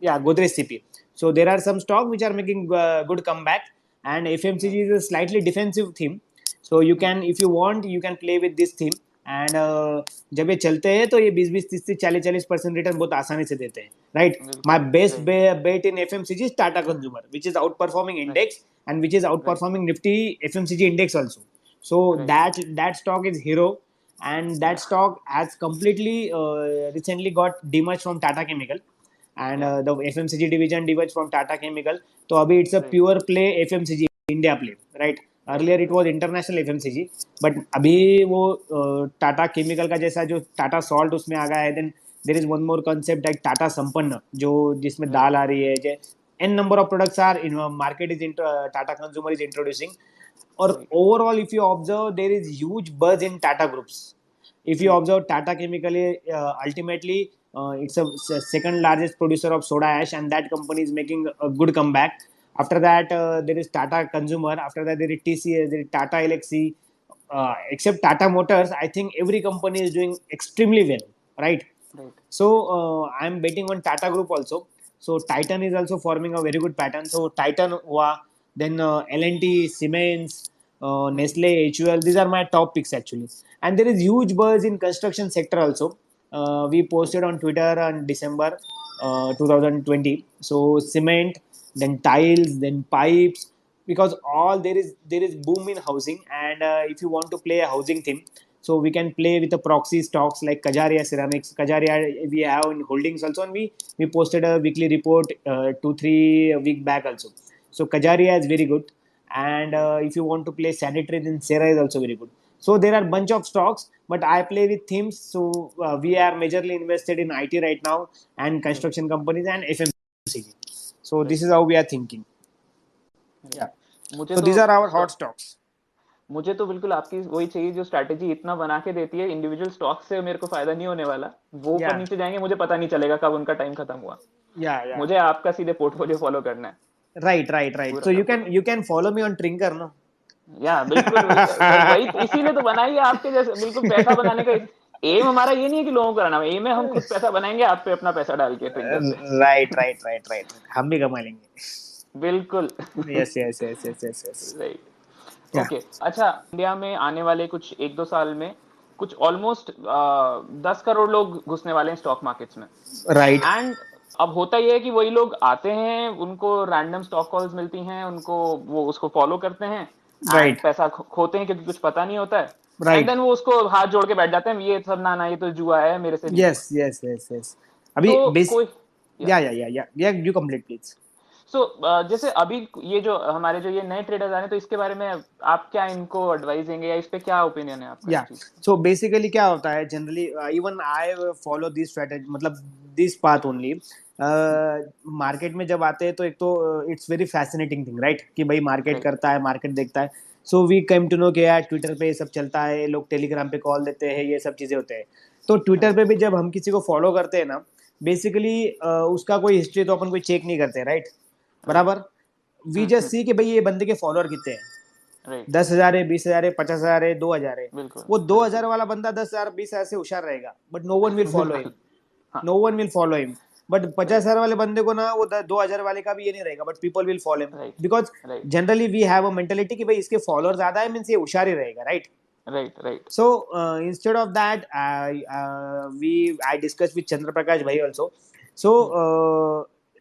yeah, Godrej CP. So there are some stock which are making good comeback. And right. FMCG is a slightly defensive theme. So you can, if you want, you can play with this theme. And जब ये चलते हैं तो ये 20 20 30 40 40% return बहुत आसानी से देते हैं, राइट. माई बिल्कुल. Best right. Bet in FMCG is Tata Consumer, which is outperforming right. index and which is right. outperforming Nifty FMCG index also. So right. that stock is hero, and या. that stock has completely recently got demerged from Tata Chemical, and या. the FMCG division demerged from Tata Chemical. तो अभी it's a right. pure play FMCG India play, right? Right. Earlier it was right. international FMCG, but अभी वो Tata chemical का जैसा जो Tata salt उसमें आ गया है. Then there is one more concept like Tata Sampann, जो जिसमें राइट. दाल आ रही है, n number of products are in market is Tata Consumer is introducing. Or overall, if you observe, there is huge buzz in Tata groups. If you observe Tata Chemical, ultimately it's a second largest producer of soda ash, and that company is making a good comeback. After that, there is Tata Consumer. After that, there is TCS, there is Tata Elxsi. Except Tata Motors, I think every company is doing extremely well, right? Right. So I'm betting on Tata Group also. So Titan is also forming a very good pattern. So Titan, then L&T, Siemens, Nestle, HUL. These are my top picks actually. And there is huge buzz in construction sector also. We posted on Twitter on December 2020. So cement, then tiles, then pipes, because all there is boom in housing, and if you want to play a housing theme, so we can play with the proxy stocks like Kajaria Ceramics. Kajaria we have in holdings also, and we posted a weekly report 2-3 week back also. So Kajaria is very good, and if you want to play sanitary, then Sera is also very good. So there are bunch of stocks, but I play with themes. So we are majorly invested in IT right now, and construction companies and FMCG. So this is how we are thinking. Yeah. मुझे So तो these are our hot stocks. मुझे तो बिल्कुल आपकी वही चाहिए जो strategy इतना बना के देती है, इंडिविजुअल स्टॉक से मेरे को फायदा नहीं होने वाला, वो ऊपर Yeah. नीचे जाएंगे मुझे पता नहीं चलेगा कब उनका टाइम खत्म हुआ. Yeah. मुझे आपका सीधे पोर्टफोलियो फॉलो करना है. Right. पूरा So का you can follow me on Trinker, no? या बिल्कुल वही इसीलिए तो बनाई है आपके जैसे, बिल्कुल पैसा बनाने का एम हमारा ये नहीं है कि लोगों को कराना, एम है हम खुद पैसा बनाएंगे आप पे अपना पैसा डाल के ट्रिंकर से. Right. हम भी कमा लेंगे. बिल्कुल. Yes. राइट. Yeah. ओके. अच्छा, इंडिया में आने वाले कुछ 1-2 साल में कुछ ऑलमोस्ट 10 करोड़ लोग घुसने वाले हैं स्टॉक मार्केट्स में. Right. एंड अब होता ये है कि वही लोग आते हैं, उनको रैंडम स्टॉक कॉल्स मिलती हैं, उनको वो उसको फॉलो करते हैं एंड Right. पैसा खोते हैं क्योंकि कुछ पता नहीं होता है. And Right. देन वो उसको हाथ जोड़ के बैठ जाते हैं, ये सब ना ये तो जुआ है, मेरे से नहीं होगा. Yes. अभी तो बेस. कोई Yeah. You complete please. सो जैसे अभी ये जो हमारे जो ये नए ट्रेडर्स आ रहे हैं, तो इसके बारे में आप क्या इनको एडवाइस देंगे या इस पे क्या ओपिनियन है आपका? Yeah. So basically क्या होता है generally even I follow this strategy, मतलब this path only. मार्केट में जब आते हैं तो एक तो it's very fascinating thing, right, कि भाई मार्केट करता है, मार्केट देखता है. So we come to know कि यार ट्विटर पे ये सब चलता है, लोग टेलीग्राम पे कॉल देते हैं, ये सब चीज़ें होते हैं. तो ट्विटर पे भी जब हम किसी को फॉलो करते हैं ना, बेसिकली उसका कोई हिस्ट्री तो अपन कोई चेक नहीं करते, राइट, बराबर. वी जस्ट सी कि भाई ये बंदे के फॉलोअर कितने हैं, 10,000 है, 20,000 है, 50,000 है, 2,000 है. वो 2,000 वाला बंदा 10,000 20,000 से होशियार रहेगा, but no one will follow him. But 50,000 वाले बंदे को ना वो 2,000 वाले का भी ये नहीं रहेगा, but people will follow him because generally we have a mentality कि भाई इसके फॉलोअर ज्यादा है, मींस ये होशियार ही रहेगा, right. Right. So instead of that, I discussed with Chandra Prakash bhai also. So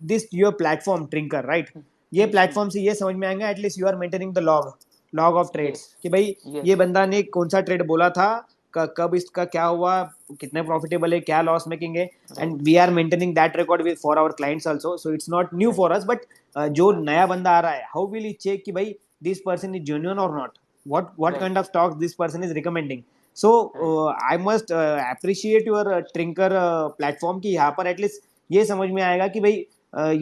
this your platform Trinker, right? ये platform से ये समझ में आएगा at least you are maintaining the log of trades, कि भाई ये बंदा ने कौन सा ट्रेड बोला था, कब इसका क्या हुआ, कितने प्रॉफिटेबल है, क्या लॉस मेकिंग है, and we are maintaining that record with for our clients also. So it's not new for us, but जो नया बंदा आ रहा है, हाउ विल ही चेक कि भाई दिस पर्सन इज जेन्युइन और not, what kind of stocks this person is recommending. So I must appreciate your Trinker platform कि यहाँ पर एटलीस्ट ये समझ में आएगा कि भाई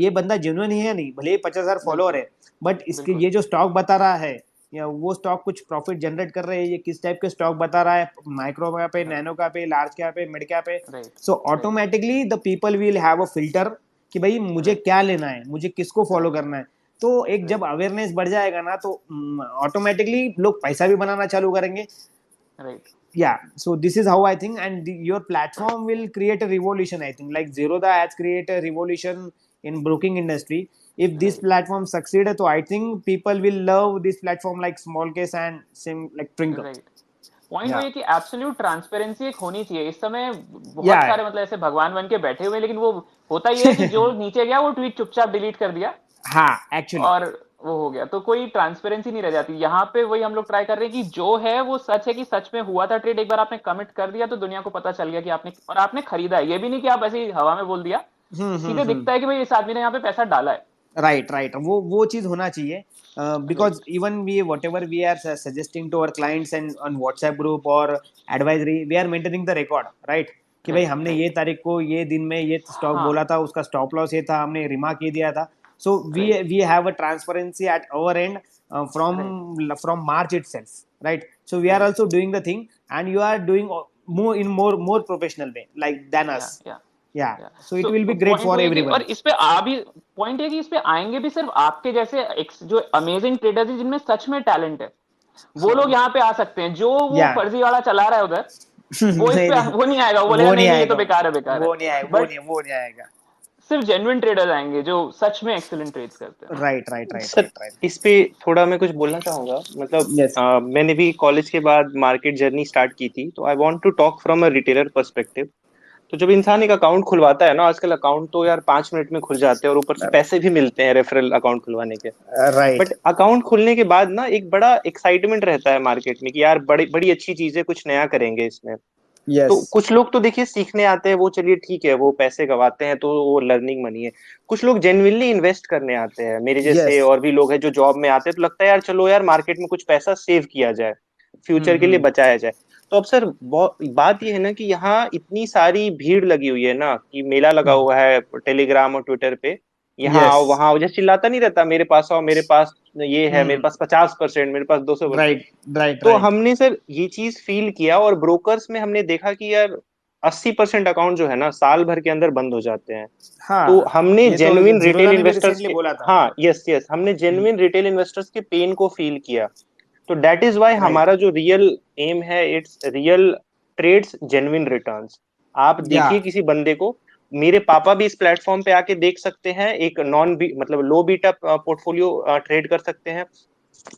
ये बंदा जेन्युइन है या नहीं, भले ही 50,000 फॉलोअर है, बट इसके ये जो स्टॉक बता रहा है या वो स्टॉक कुछ प्रॉफिट जनरेट कर रहे हैं, ये किस टाइप के स्टॉक बता रहा है, माइक्रो का पे, नैनो का पे, लार्ज का पे, मिड का पे. So automatically the people will have a filter कि भाई मुझे क्या लेना है, मुझे किसको फॉलो करना है. तो एक जब अवेयरनेस बढ़ जाएगा ना, तो ऑटोमेटिकली लोग पैसा भी बनाना चालू करेंगे. Right. Yeah, so this is how I think, and your platform will create a revolution. I think like Zerodha has created a revolution in broking industry. If this platform succeed, तो I think people will love this platform like small case and same like Trinker. Right. Point वो ये कि absolute transparency एक होनी चाहिए. इस समय बहुत सारे मतलब ऐसे भगवान बन के बैठे हुए, लेकिन वो होता ये है कि जो नीचे गया वो ट्वीट चुपचाप डिलीट कर दिया. हाँ, एक्चुअली, और वो हो गया, तो कोई ट्रांसपेरेंसी नहीं रह जाती. यहाँ पे वही हम लोग ट्राई कर रहे हैं कि जो है वो सच है, कि सच में हुआ था ट्रेड, एक बार आपने कमिट कर दिया तो दुनिया को पता चल गया कि आपने खरीदा है. ये भी नहीं कि आप ऐसे ही हवा में बोल दिया, सीधे दिखता है कि भाई इस आदमी ने यहाँ पे पैसा डाला है. राइट, वो चीज होना चाहिए. Because even whatever we are suggesting to our clients and on WhatsApp group or advisory, we are maintaining the record, right? कि भाई हमने ये तारीख को ये दिन में ये स्टॉक बोला था, उसका स्टॉप लॉस ये था, हमने रिमार्क ये दिया था. So we have a transparency at our end from March itself, right? So we are also doing the thing, and you are doing more professional way like than us. Yeah. So it will be great for everyone. और इस पे आ भी point है कि इस पे आएंगे भी सिर्फ आपके जैसे जो अमेजिंग ट्रेडर्स हैं जिनमें सच में टैलेंट है, वो लोग यहाँ पे आ सकते हैं. जो वो फर्जीवाड़ा चला रहा है उधर, वो इस पे वो नहीं आएगा. वो बोलेगा नहीं ये तो बेकार है, बेकार है. वो नहीं आएगा. सिर्फ जेन्युइन ट्रेडर्स आएंगे जो सच में एक्सीलेंट ट्रेड्स करते हैं. राइट. इस पे थोड़ा मैं कुछ बोलना चाहूंगा. मतलब मैंने भी कॉलेज के बाद मार्केट जर्नी स्टार्ट की थी, तो I want to talk from a retailer perspective. तो जब इंसान एक अकाउंट खुलवाता है ना, आजकल अकाउंट तो यार 5 मिनट में खुल जाते हैं, और ऊपर से पैसे भी मिलते हैं रेफरल अकाउंट खुलवाने के. राइट. बट अकाउंट खुलने के बाद ना एक बड़ा एक्साइटमेंट रहता है मार्केट में कि यार बड़ी बड़ी अच्छी चीज है, कुछ नया करेंगे इसमें. yes. तो कुछ लोग तो देखिए सीखने आते हैं, वो चलिए ठीक है, वो पैसे गवाते हैं तो वो लर्निंग मनी है. कुछ लोग जेन्युइनली इन्वेस्ट करने आते हैं, मेरे जैसे और भी लोग हैं जो जॉब में आते हैं, तो लगता है यार चलो यार मार्केट में कुछ पैसा सेव किया जाए, फ्यूचर के लिए बचाया जाए. तो अब सर बात ये है ना कि यहाँ इतनी सारी भीड़ लगी हुई है ना, कि मेला लगा हुआ है टेलीग्राम और ट्विटर पे, यहाँ आओ वहां आओ, जैसे चिल्लाता नहीं रहता मेरे पास आओ, मेरे पास ये है, मेरे पास 50%, मेरे पास 200%. तो हमने सर ये चीज फील किया, और ब्रोकर्स में हमने देखा कि यार 80% अकाउंट जो है ना साल भर के अंदर बंद हो जाते हैं. तो हमने जेन्युइन रिटेल इन्वेस्टर्स हमने जेन्युइन रिटेल इन्वेस्टर्स के पेन को फील किया. तो दैट इज वाई हमारा जो रियल एम है, it's real trades genuine returns. आप देखिए किसी बंदे को, मेरे पापा भी इस प्लेटफॉर्म पे आके देख सकते हैं, एक मतलब लो बीटा पोर्टफोलियो ट्रेड कर सकते हैं.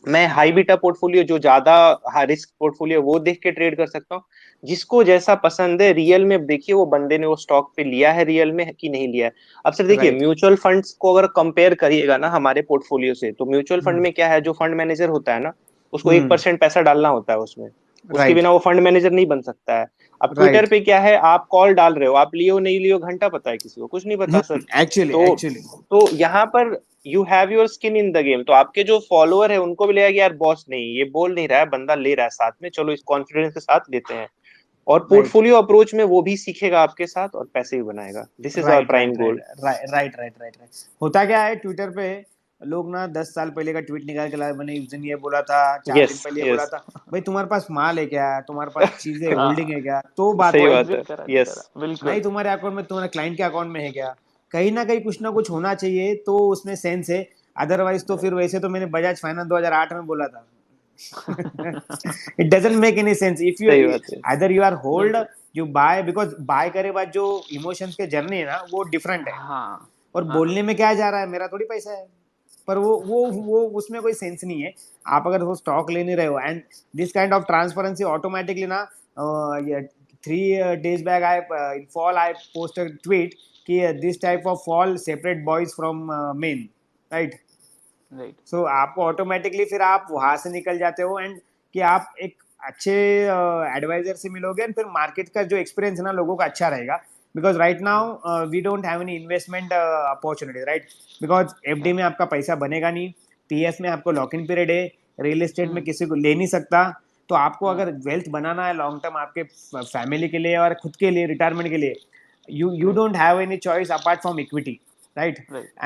मैं हाई बीटा पोर्टफोलियो जो ज्यादा हाई रिस्क पोर्टफोलियो वो देख के ट्रेड कर सकता हूँ. जिसको जैसा पसंद है, रियल में देखिए वो बंदे ने वो स्टॉक पे लिया है रियल में कि नहीं लिया है. अब सर देखिए म्यूचुअल फंड्स को अगर कंपेयर करिएगा ना हमारे पोर्टफोलियो से, तो म्यूचुअल फंड में क्या है, जो फंड मैनेजर होता है ना, उसको 1% पैसा डालना होता है उसमें. उसके बिना वो फंड मैनेजर नहीं बन सकता है. अब ट्विटर पे क्या है, आप कॉल डाल रहे हो, आप लियो नहीं लियो घंटा पता है किसी को, कुछ नहीं पता सर. एक्चुअली तो यहाँ पर you have your skin in the game. तो आपके जो फॉलोअर है उनको भी लगेगा यार बॉस नहीं, ये बोल नहीं रहा है, बंदा ले रहा है साथ में, चलो इस कॉन्फिडेंस के साथ लेते हैं. और पोर्टफोलियो अप्रोच में वो भी सीखेगा आपके साथ और पैसे भी बनाएगा. This is our prime goal. Right. होता क्या है, ट्विटर पे लोग ना 10 साल पहले का ट्वीट निकाल के लाए, मैंने उस दिन ये बोला था, 4 दिन पहले बोला था. भाई तुम्हारे पास माल है क्या, तुम्हारे पास चीजें होल्डिंग है क्या, तो बात है. नहीं तुम्हारे अकाउंट में, तुम्हारे क्लाइंट के अकाउंट में है क्या, कहीं ना कहीं कुछ ना कुछ होना चाहिए, तो उसमें सेंस है. अदरवाइज तो फिर वैसे तो मैंने बजाज फाइनेंस 2008 में बोला था. It doesn't make any sense. If you either you are hold, you buy, because buy करे बाद जो इमोशंस के जर्नी है ना वो डिफरेंट है. और बोलने में क्या जा रहा है, मेरा थोड़ी पैसा है, पर वो उसमें कोई सेंस नहीं है. आप अगर वो स्टॉक ले नहीं रहे हो, and this kind of transparency automatically ना, 3 days back in fall I posted tweet कि this type of fall separate boys from men, right? So आपको ऑटोमेटिकली फिर आप वहां से निकल जाते हो, एंड कि आप एक अच्छे एडवाइजर से मिलोगे, एंड फिर मार्केट का जो एक्सपीरियंस है ना लोगों का अच्छा रहेगा. Because right now we don't have any investment opportunity, right? Because FD में आपका पैसा बनेगा नहीं, पीएफ में आपको लॉक इन पीरियड है, रियल एस्टेट में किसी को ले नहीं सकता. तो आपको अगर वेल्थ बनाना है लॉन्ग टर्म आपके फैमिली के लिए और खुद के लिए, रिटायरमेंट के लिए, you don't have any choice apart from equity, right?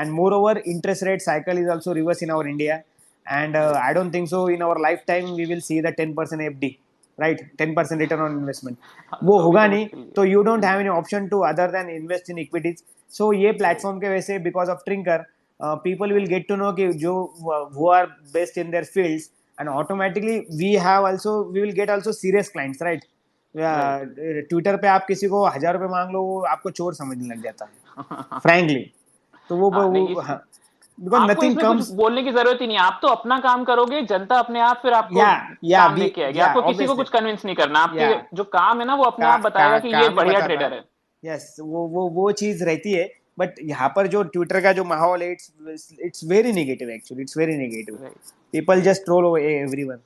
And moreover interest rate cycle is also reverse in our India, and I don't think so in our lifetime we will see the 10% FD, right? 10% return on investment वो होगा नहीं. तो you don't have any option to other than invest in equities. So ये platform के वजह से, because of Trinker, people will get to know कि जो who are best in their fields, and automatically we will get also serious clients, right? Twitter पे आप किसी को 1000 रुपए मांग लो, वो आपको चोर समझने लग जाता है फ्रैंकली. तो वो बिकॉज़ नथिंग कम्स, बोलने की जरूरत ही नहीं. आप तो अपना काम करोगे, जनता अपने आप फिर आपको काम लेके आएगी. आपको किसी को कुछ कन्विंस नहीं करना. आपके जो काम है ना वो अपने आप बताएगा कि ये बढ़िया ट्रेडर है. यस, वो चीज रहती है. बट यहाँ पर जो ट्विटर का जो माहौल है, it's very negative. Actually it's very negative. People just troll everyone.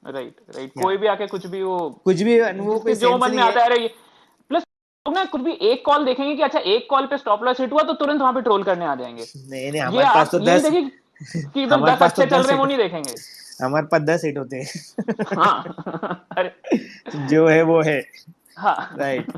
Right. कोई भी आके कुछ भी वो जो मन में आता है. प्लस लोग ना कुछ भी एक कॉल देखेंगे कि अच्छा एक कॉल पे स्टॉप लॉस हिट हुआ, तो तुरंत वहां पे ट्रोल करने आ जाएंगे. नहीं हमारे पास तो 10 कि एकदम 10 अच्छे चल रहे हैं वो नहीं देखेंगे. हमारे पास 10 हिट होते हैं. हाँ. अरे जो है वो है. हाँ राइट.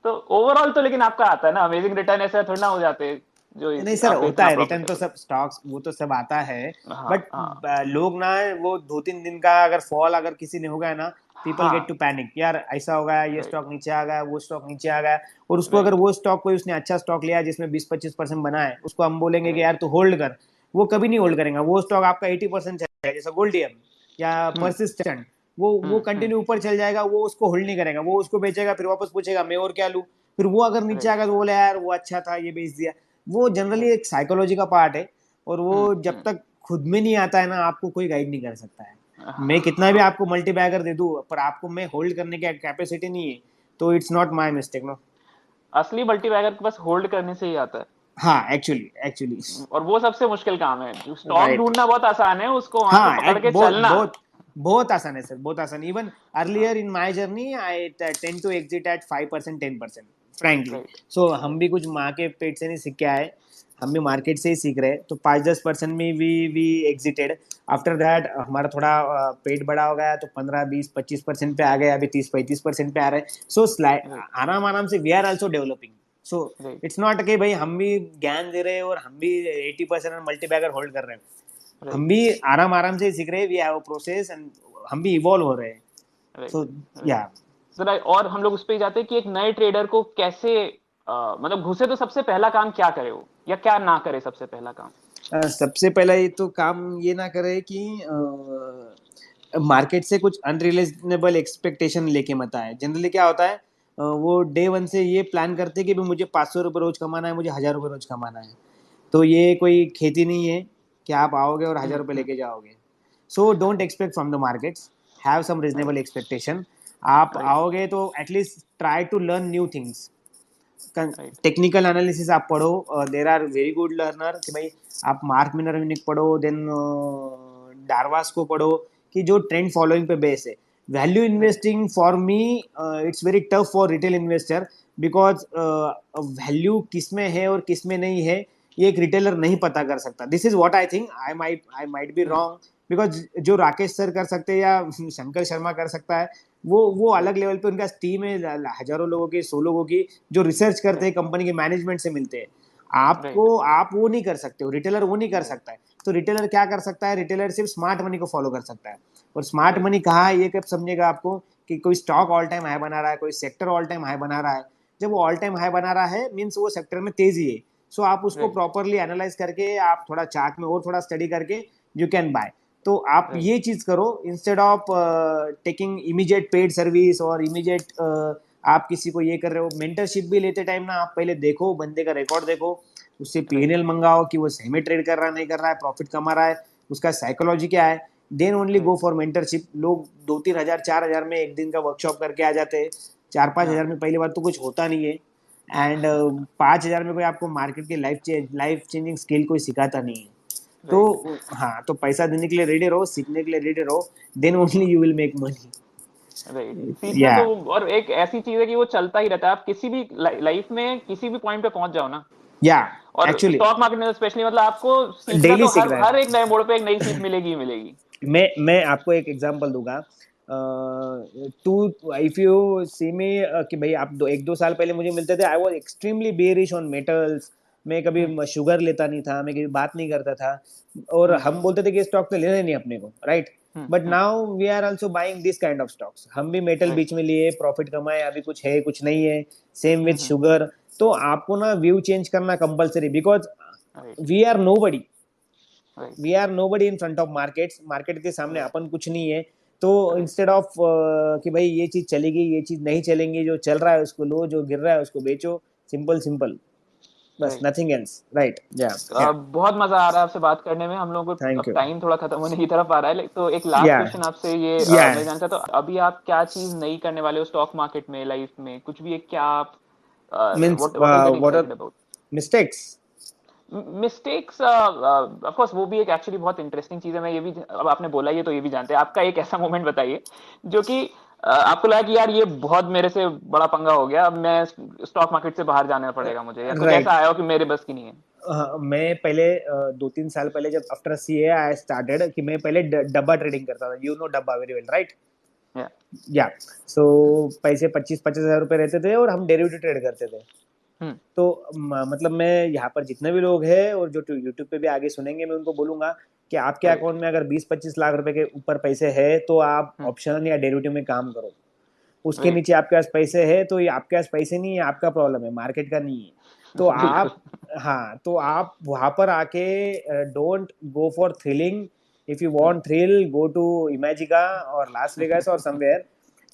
तो ओवरऑल तो लेकिन आपका आता है ना अमेजिंग रिटर्न, ऐसा थोड़ा ना हो जाते. जो नहीं सर, आप पे होता इतना है रिटर्न तो प्रॉफिटेबल। सब स्टॉक्स वो तो सब आता है, हाँ बट हाँ लोग ना वो 2-3 दिन का अगर फॉल अगर किसी ने हो गया ना, पीपल गेट टू हाँ। पैनिक, यार ऐसा हो गया, ये राइट स्टॉक नीचे आ गया, वो स्टॉक नीचे आ गया। और उसको अगर राइट वो स्टॉक कोई उसने अच्छा स्टॉक लिया है जिसमें 20-25% बना है, उसको हम बोलेंगे कि राइट यार तू होल्ड कर, वो कभी नहीं होल्ड राइट। करेगा। वो स्टॉक आपका 80% चलेगा, जैसा गोल्डियम या हम्म परसिस्टेंट, वो हम्म। कंटिन्यू ऊपर चल जाएगा, वो उसको होल्ड नहीं करेगा, वो उसको बेचेगा, फिर वापस पूछेगा मैं और क्या लूं। फिर वो अगर नीचे आ राइट। गया तो बोले यार वो अच्छा था, ये बेच दिया। वो जनरली राइट। एक साइकोलॉजी का पार्ट है, और वो जब हम्म। तक खुद में नहीं आता है ना, आपको कोई गाइड नहीं कर सकता है। मैं कितना भी हाँ। आपको मल्टी बैगर दे दूं, पर आपको मैं होल्ड करने की कैपेसिटी नहीं है, तो it's not my mistake no. असली मल्टीबैगर के पास होल्ड करने से ही आता है। हाँ, एक्चुअली एक्चुअली। और वो सबसे मुश्किल काम है, जो स्टॉक राइट। ढूंढना बहुत आसान है, उसको वहां से हाँ, पकड़ के बहुत चलना। बहुत बहुत आसान है सर, बहुत आसान। इवन हाँ। Earlier in my journey I tend to exit at 5%, 10%, frankly. Right so हम राइट भी कुछ माँ के पेट से नहीं सीख के आए, हम भी मार्केट से ही सीख रहे हैं। तो 5-10% में वी एग्जिटेड। आफ्टर दैट हमारा थोड़ा पेट बड़ा हो गया, तो 15-20-25% पे आ गए, अभी 30-35% पे आ रहे हैं। सो राइट आराम आराम से we are also developing. So right it's not कि भाई हम भी ज्ञान दे रहे हैं और हम भी 80% मल्टीबैगर होल्ड कर रहे हैं। हम राइट भी आराम आराम से सीख रहे हैं, we have a process, and हम भी इवॉल्व हो रहे हैं। Right so right. या जरा और हम लोग उस पे ही जाते हैं कि एक नए ट्रेडर को कैसे मतलब घुसे तो सबसे पहला काम क्या करे वो, या क्या ना करे सबसे पहला काम। सबसे पहला ये तो काम ये ना करे कि मार्केट से कुछ अनरिजनेबल एक्सपेक्टेशन लेके मत आए। जनरली क्या होता है, वो डे वन से ये प्लान करते हैं कि भाई मुझे 500 रुपये रोज कमाना है, मुझे 1000 रुपये रोज कमाना है। तो ये कोई खेती नहीं है कि आप आओगे और 1000 रुपये हम्म। लेके जाओगे। So don't expect from the markets, have some right reasonable expectation. आप राइट आओगे तो at least try to learn new things. Right technical analysis आप पढ़ो, there are very good learner कि भाई आप मार्क मिनरविनिक पढ़ो, देन डारवास को पढ़ो, कि जो ट्रेंड फॉलोइंग पे बेस है। Value right investing for me it's very tough for retail investor, because value किस में है और किस में नहीं है, ये एक रिटेलर नहीं पता कर सकता। This is what I think, I might be hmm. Wrong, because जो राकेश सर कर सकते हैं या शंकर शर्मा कर सकता है, वो अलग राइट लेवल पे उनका टीम है, हजारों लोगों की, 100 लोगों की, जो रिसर्च करते राइट हैं, कंपनी के मैनेजमेंट से मिलते हैं। राइट आप वो नहीं कर सकते हो, रिटेलर वो नहीं कर राइट सकता है। तो रिटेलर क्या कर सकता है, रिटेलर सिर्फ स्मार्ट मनी को फॉलो कर सकता है। और स्मार्ट राइट मनी कहाँ है, ये कब समझेगा आपको, कि कोई स्टॉक ऑल टाइम हाई बना रहा है, कोई सेक्टर ऑल टाइम हाई बना रहा है। जब वो ऑल टाइम हाई बना रहा है, मीन्स वो सेक्टर में तेजी है। सो आप उसको राइट प्रॉपरली एनालाइज करके, आप थोड़ा चार्ट में और थोड़ा स्टडी करके यू कैन बाय। तो आप राइट ये चीज करो, instead of taking immediate paid service और इमीडिएट आप किसी को ये कर रहे हो। मेंटरशिप भी लेते टाइम ना, आप पहले देखो बंदे का रिकॉर्ड देखो, उससे राइट पीएनएल मंगाओ कि वो सही में ट्रेड कर रहा है नहीं कर रहा है, प्रॉफिट कमा रहा है, उसका साइकोलॉजी क्या है। Then only go right. For mentorship. लोग 2-3 हजार 4 हजार में एक दिन का वर्कशॉप करके आ जाते हैं। 4-5 हजार हाँ में पहली बार तो कुछ होता नहीं है, एंड 5 हजार में कोई आपको मार्केट की लाइफ चेंजिंग स्किल कोई सिखाता नहीं है। राइट तो हाँ, तो पैसा देने के लिए रेडी रहो, सीखने के लिए रेडी रहो, then only you will make money. Right. सीखना या तो और एक ऐसी चीज है कि वो चलता ही रहता है, आप किसी भी लाइफ में किसी भी पॉइंट पे पहुंच जाओ ना। या और एक्चुअली स्टॉक मार्केट में स्पेशली मतलब आपको सीखना डेली तो सीख हर रहा हर है। एक नए मोड़ पे एक नई सीख मिलेगी ही मिलेगी। मैं आपको एक एग्जांपल दूंगा। टू इफ यू सी मी, कि भाई आप 1-2 साल पहले मुझे मिलते थे, I was extremely bearish on metals. मैं कभी हम्म शुगर लेता नहीं था, मैं कभी बात नहीं करता था, और हम्म हम बोलते थे कि स्टॉक तो लेने नहीं अपने को, right. But hmm. Now we are also buying this kind of stocks. हम भी मेटल राइट बीच में लिए, प्रॉफिट कमाए, अभी कुछ है कुछ नहीं है। Same with hmm. शुगर। तो आपको ना व्यू चेंज करना compulsory, because right we are nobody, right we are nobody in front of markets. Market के सामने राइट अपन कुछ नहीं है। तो राइट इंस्टेड ऑफ कि भाई ये चीज चलेगी, ये चीज नहीं चलेंगी, जो चल रहा है उसको लो, जो गिर रहा है उसको बेचो। सिंपल सिंपल, बस, राइट। Nothing else, right. या या बहुत मजा आ रहा है आपसे बात करने में। हम लोग को थैंक अब यू। टाइम थोड़ा खत्म होने की तरफ आ रहा है, तो एक लास्ट या क्वेश्चन आपसे ये या मैं जानना चाहता हूँ, अभी आप क्या चीज नहीं करने वाले हो स्टॉक मार्केट में, लाइफ में कुछ भी एक, क्या आप means what what are you getting what are excited about. Mistakes. Mistakes of course वो भी एक एक्चुअली बहुत इंटरेस्टिंग चीज है। मैं ये भी, अब आपने बोला ये तो ये भी जानते हैं, आपका एक ऐसा मोमेंट बताइए जो कि आपको लगा कि यार ये बहुत मेरे से बड़ा पंगा हो गया, अब मैं स्टॉक मार्केट से बाहर जाना पड़ेगा मुझे, या कुछ ऐसा राइट। आया हो कि मेरे बस की नहीं है। मैं पहले 2-3 साल पहले जब आफ्टर सीए आई स्टार्टेड, कि मैं पहले डब्बा ट्रेडिंग करता था, यू नो डब्बा वेरी वेल, राइट। या या सो पैसे 25-25 हजार रुपए रहते थे और हम डेरिवेटिव ट्रेड करते थे। तो मतलब मैं यहाँ पर जितने भी लोग हैं और जो यूट्यूब पे भी आगे सुनेंगे, मैं उनको बोलूंगा कि आपके अकाउंट में अगर 20-25 लाख रुपए के ऊपर पैसे है तो आप ऑप्शन या डेरिवेटिव में काम करो। उसके नीचे आपके पास पैसे है तो ये आपके पास पैसे नहीं है, आपका प्रॉब्लम है, मार्केट का नहीं है। तो आप, हाँ, तो आप वहां पर आके don't go for thrilling. If you want thrill, go to Imagica और लास वेगास और समवेयर।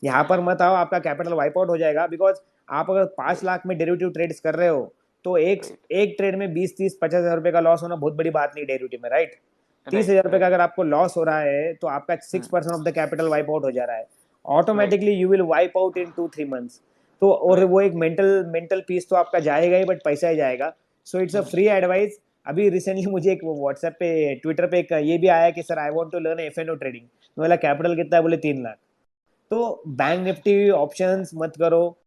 यहाँ पर मत आओ, आपका कैपिटल वाइप आउट हो जाएगा। बिकॉज आप अगर 5 लाख में डेरिवेटिव ट्रेड्स कर रहे हो तो एक ट्रेड में 20-30-50 हजार रुपए का लॉस होना बहुत बड़ी बात नहीं डेरिवेटिव में, राइट? 30 हजार रुपए का अगर आपको लॉस हो रहा है तो आपका 6% of the capital wipe out हो जा रहा है। Automatically you will wipe out in 2-3 months. तो और वो एक मेंटल पीस तो आपका जाएगा ही, बट पैसा ही जाएगा। So it's a free advice. अभी रिसेंटली मुझे एक व्हाट्सएप पे, ट्विटर पे एक ये भी आया कि sir I want to learn FNO trading. बोला कैपिटल कितना है? बोले 3 लाख। तो बैंक निफ्टी ऑप्शंस मत करो।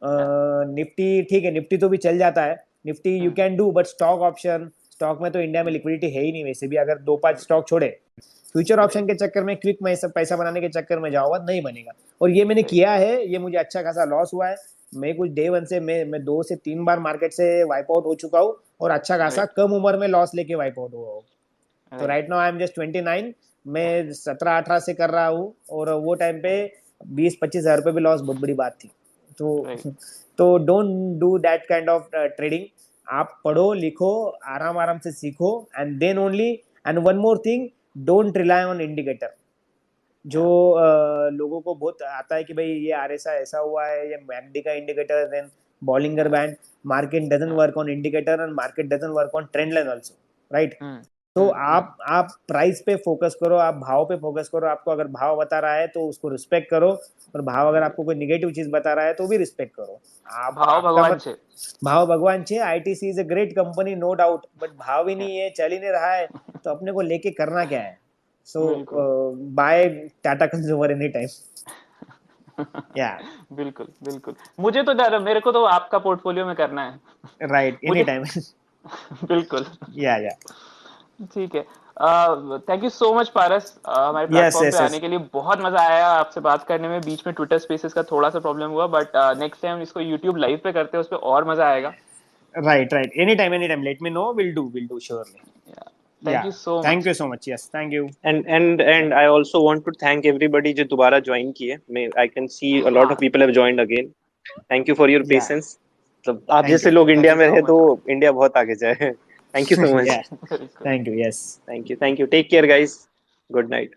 निफ्टी ठीक है, निफ्टी तो भी चल जाता है, Nifty you can do, but stock option, stock में तो इंडिया में लिक्विडिटी है ही नहीं वैसे भी। अगर 2-5 स्टॉक छोड़े, फ्यूचर ऑप्शन के चक्कर में, क्विक में सब पैसा बनाने के चक्कर में जाओगे नहीं बनेगा। और ये मैंने किया है, ये मुझे अच्छा खासा लॉस हुआ है। मैं कुछ डे वन से मैं 2 से 3 बार मार्केट से वाइप आउट हो चुका हूँ और अच्छा खासा कम उम्र में लॉस लेके वाइप आउट हुआ हूँ। तो right now I am just 29। मैं 17-18 से कर रहा हूँ और वो टाइम पे 20-25 हजार रुपये भी लॉस बहुत बड़ी बात थी। तो don't do that kind of trading. आप पढ़ो लिखो, आराम आराम से सीखो, and then only. And one more thing, don't rely on indicator. जो लोगों को बहुत आता है कि भाई ये आरएसआई ऐसा हुआ है, ये मैकडी का indicator, then Bollinger band. Market doesn't work on indicator and market doesn't work on trend line also, right? तो आप प्राइस पे फोकस करो, आप भाव पे फोकस करो। आपको अगर भाव बता रहा है तो उसको रिस्पेक्ट करो, और भाव अगर आपको कोई निगेटिव चीज बता रहा है तो भी रिस्पेक्ट करो। आप भाव भगवान छे, भाव भगवान छे। ITC is a great company, no doubt, but भाव ही नहीं है, चल ही नहीं रहा है, तो अपने को लेके करना क्या है? So buy Tata consumer any time. या बिल्कुल बिल्कुल। मुझे तो डर, मेरे को तो आपका पोर्टफोलियो में करना है, राइट, एनी टाइम। बिल्कुल। या ठीक है। थैंक यू सो मच पारस, हमारे प्लेटफॉर्म पे आने के लिए। बहुत मजा आया आपसे बात करने में। बीच में ट्विटर स्पेसेस का थोड़ा सा प्रॉब्लम हुआ, बट नेक्स्ट टाइम इसको यूट्यूब लाइव पे करते हैं, उस पर और मजा आएगा। Right, any time let me know, will do surely. Thank you so much. Thank you so much. Yes, thank you. And I also want to thank everybody जो दोबारा join किए। I can see a lot of people have joined again. Thank you for your patience. तो आप जैसे लोग India में रहे तो इंडिया बहुत आगे जाए। Thank you so much. Yeah. Thank you. Yes. Thank you. Take care, guys. Good night.